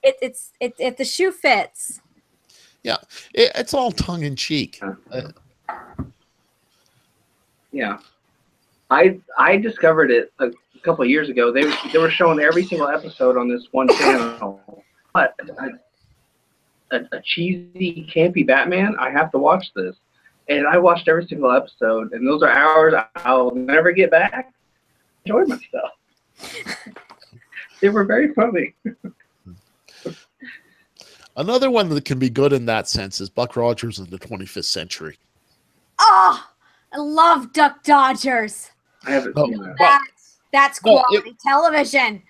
if the shoe fits. Yeah, it's all tongue in cheek. Yeah, I discovered it a couple of years ago. They were showing every single episode on this one channel. But a cheesy, campy Batman, I have to watch this. And I watched every single episode, and those are hours I'll never get back. Enjoy myself. They were very funny. Another one that can be good in that sense is Buck Rogers in the 25th Century. Oh, I love Duck Dodgers. I haven't seen that. That's quality television.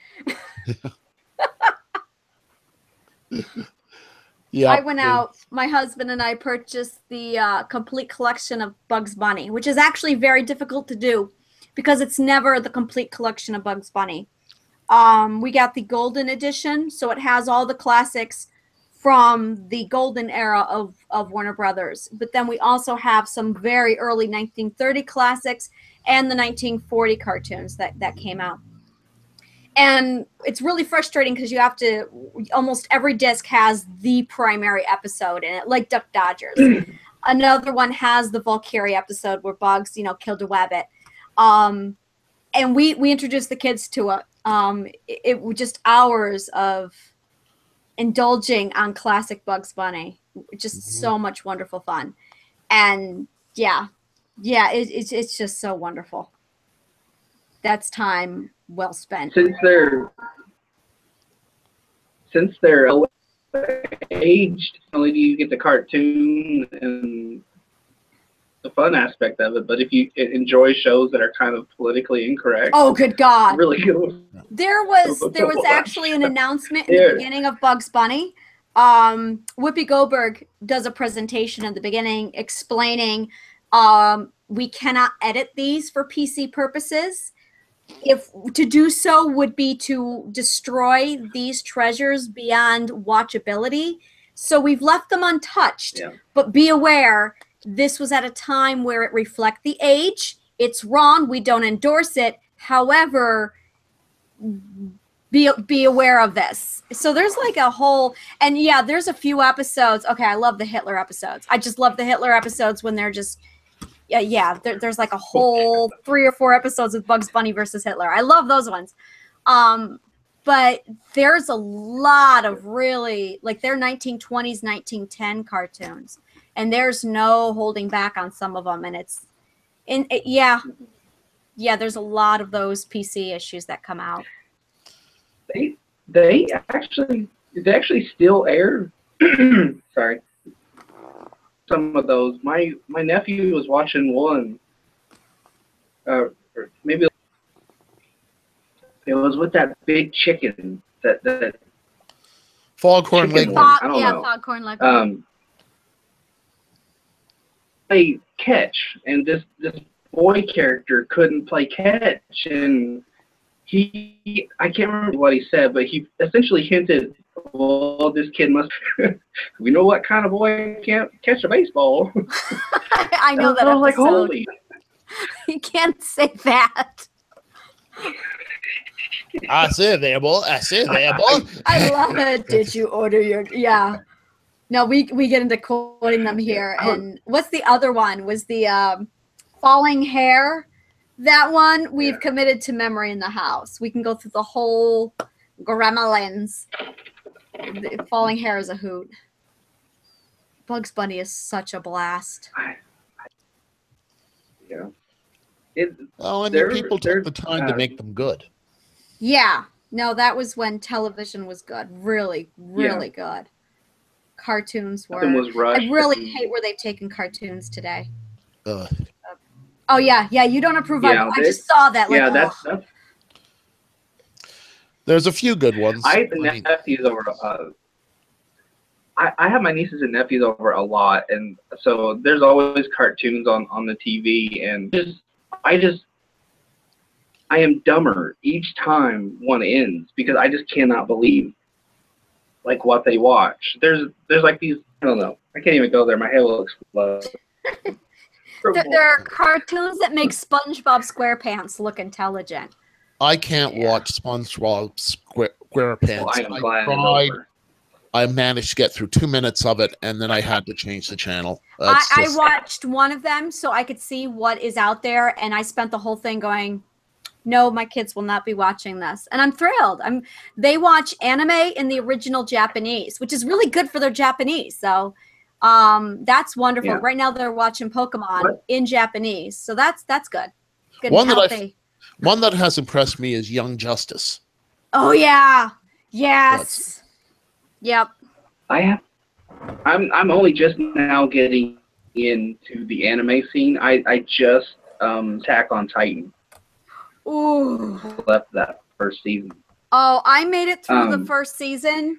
Yeah, I went out, my husband and I purchased the complete collection of Bugs Bunny, which is actually very difficult to do because it's never the complete collection of Bugs Bunny. We got the golden edition, so it has all the classics from the golden era of Warner Brothers. But then we also have some very early 1930 classics and the 1940 cartoons that came out. And it's really frustrating because you have to, almost every disc has the primary episode in it, like Duck Dodgers. Another one has the Valkyrie episode where Bugs, killed a Wabbit. And we introduced the kids to it. It was just hours of indulging on classic Bugs Bunny. Just so much wonderful fun. And it's just so wonderful. That's time well spent. Since they're aged, not only do you get the cartoon and the fun aspect of it, but if you enjoy shows that are kind of politically incorrect, oh good God, really good. There was actually an announcement in the beginning of Bugs Bunny. Whoopi Goldberg does a presentation in the beginning explaining we cannot edit these for PC purposes. If to do so would be to destroy these treasures beyond watchability. So we've left them untouched, but be aware, this was at a time where it reflects the age. It's wrong. We don't endorse it. However, be aware of this. So there's like a whole, and there's a few episodes. Okay, I love the Hitler episodes. I just love the Hitler episodes when they're just, there's like a whole 3 or 4 episodes of Bugs Bunny versus Hitler. I love those ones. But there's a lot of really, like they're 1920s, 1910 cartoons. And there's no holding back on some of them. And there's a lot of those PC issues that come out. They actually still air. Sorry. Some of those. My nephew was watching one. Or maybe it was with that big chicken. That Foghorn Leghorn. I don't know. Foghorn Leghorn. Play catch, and this boy character couldn't play catch, and I can't remember what he said, but he essentially hinted, well, this kid must we know what kind of boy can't catch a baseball. I know that. I was like, holy. You can't say that. I said there, boy. I love it. Did you order your No, we get into quoting them here. And what's the other one? Was the falling hair? That one we've committed to memory in the house. We can go through the whole Gremlins. The falling hair is a hoot. Bugs Bunny is such a blast. And people took the time to make them good. Yeah. No, that was when television was good. Really, really good. Cartoons were. I really hate where they've taken cartoons today. Oh yeah. You don't approve of it. I just saw that. Like, that's there's a few good ones. I have nephews over. I have my nieces and nephews over a lot, and so there's always cartoons on the TV, and I am dumber each time one ends because I just cannot believe like what they watch. There's like these, I don't know. I can't even go there. My head will explode. There are cartoons that make SpongeBob SquarePants look intelligent. I can't watch SpongeBob SquarePants. Well, I am glad tried. it's over. I managed to get through 2 minutes of it, and then I had to change the channel. I watched one of them so I could see what is out there, and I spent the whole thing going, no, my kids will not be watching this. And I'm thrilled. They watch anime in the original Japanese, which is really good for their Japanese. So that's wonderful. Yeah. Right now they're watching Pokemon in Japanese. So that's good. Good One and that healthy. One that has impressed me is Young Justice. Oh yeah. Yes. Yep. I'm only just now getting into the anime scene. I just Attack on Titan. Ooh. Left that first season. Oh, I made it through the first season,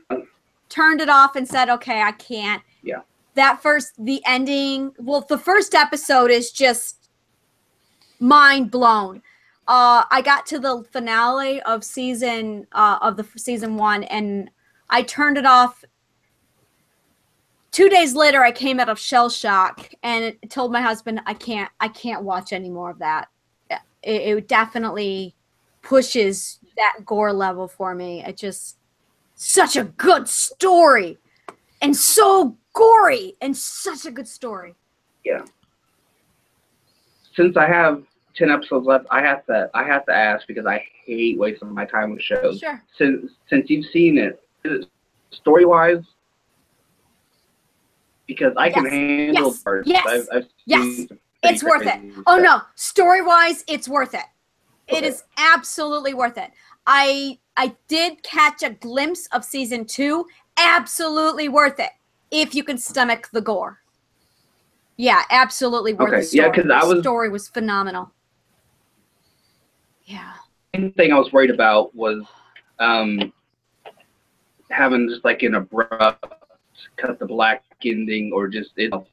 turned it off and said, okay, I can't. Yeah. The ending, well, the first episode is just mind blown. I got to the finale of season 1 and I turned it off. 2 days later, I came out of shell shock and told my husband, I can't watch any more of that. It definitely pushes that gore level for me. It just such a good story and so gory and such a good story. Yeah. Since I have 10 episodes left, I have to ask because I hate wasting my time with shows. Sure. Since you've seen it, story wise, because I can handle parts. Yes. I've Yes. It's worth it. Oh no, story-wise, it's worth it. It is absolutely worth it. I did catch a glimpse of season 2. Absolutely worth it if you can stomach the gore. Yeah, absolutely worth the story. Yeah, because the story was phenomenal. Yeah. The thing I was worried about was having just like an abrupt cut the black ending or just it up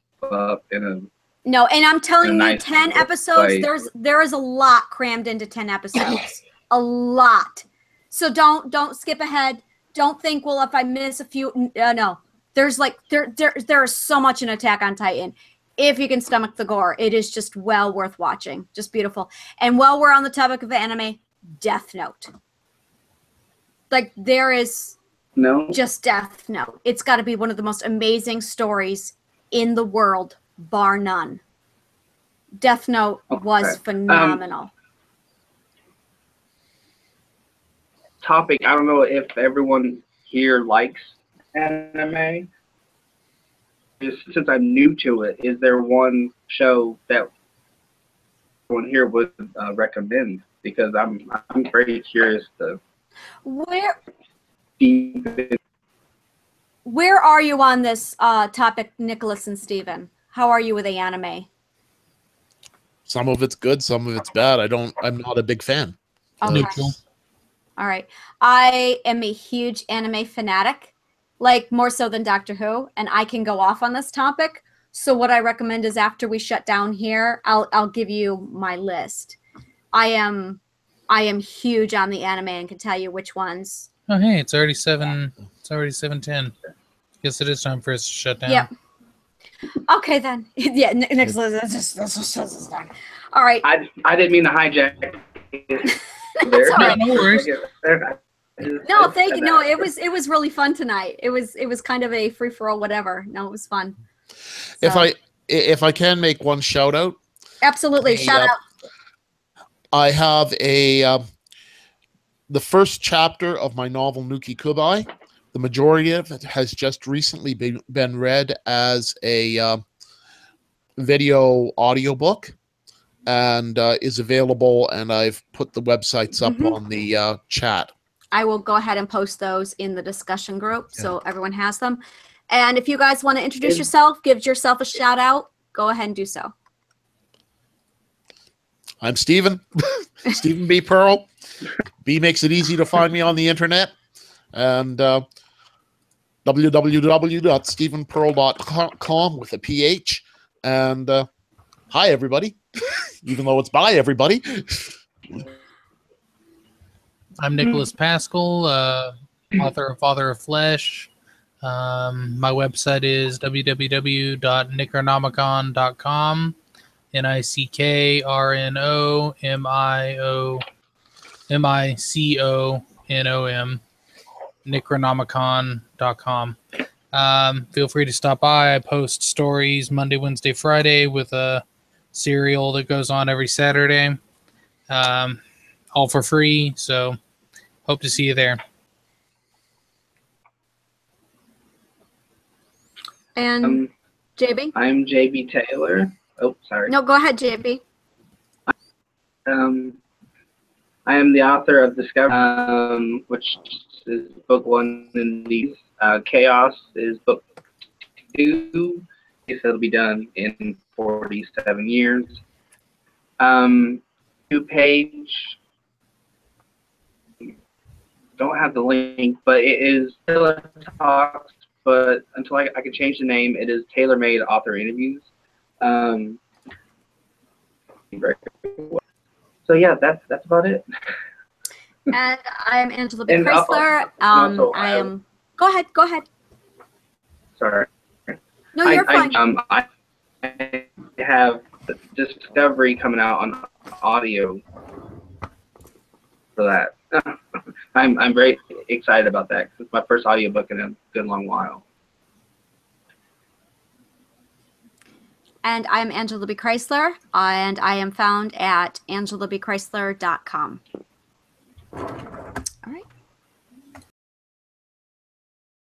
in a. No, and I'm telling you, nice 10 episodes, way. there is a lot crammed into 10 episodes. A lot. So don't skip ahead. Don't think, well, if I miss a few, no. There's like, there is so much in Attack on Titan. If you can stomach the gore, it is just well worth watching. Just beautiful. And while we're on the topic of anime, Death Note. Like, there is just Death Note. It's got to be one of the most amazing stories in the world, bar none. Death Note was phenomenal. Topic, I don't know if everyone here likes anime. Since I'm new to it, is there one show that everyone here would recommend? Because I'm very curious to. Where are you on this topic, Nicholas and Steven? How are you with the anime? Some of it's good, some of it's bad. I'm not a big fan. Okay. All right. I am a huge anime fanatic, like more so than Doctor Who, and I can go off on this topic. So what I recommend is after we shut down here, I'll give you my list. I am huge on the anime and can tell you which ones. Oh hey, it's already 7:10. Guess it is time for us to shut down. Yep. Okay then. Yeah, Nicholas. All right. I didn't mean to hijack. That's all right. No worries. No, thank you. No, it was really fun tonight. It was kind of a free for all, whatever. No, it was fun. So. If I can make one shout out. Absolutely, shout out. I have the first chapter of my novel Nuki Kubai. The majority of it has just recently been read as a video audiobook and is available, and I've put the websites up on the chat. I will go ahead and post those in the discussion group so everyone has them. And if you guys want to introduce yourself, give yourself a shout out, go ahead and do so. I'm Steven, Stephen B. Pearl. B makes it easy to find me on the internet. And www.stephenpearl.com with a PH. And hi, everybody. Even though it's bye, everybody. I'm Nicholas Pascal, author of Father of Flesh. My website is www.nicronomicon.com. NICKRNOMICONOM. Necronomicon.com. Feel free to stop by. I post stories Monday, Wednesday, Friday with a serial that goes on every Saturday. All for free. So hope to see you there. And JB? I'm JB Taylor. Oh, sorry. No, go ahead, JB. I am the author of Discovery, which is book 1 in these. Chaos is book 2. It'll be done in 47 years. New page. Don't have the link, but it is Taylor Talks. But until I can change the name, it is Tailor-Made Author Interviews. So yeah, that's about it. And I am Angela B. Chrysler. I am. Go ahead. Sorry. No, you're fine. I have Discovery coming out on audio for that. I'm very excited about that because it's my first audiobook in a good long while. And I'm Angela B. Chrysler, and I am found at angelabchrysler.com.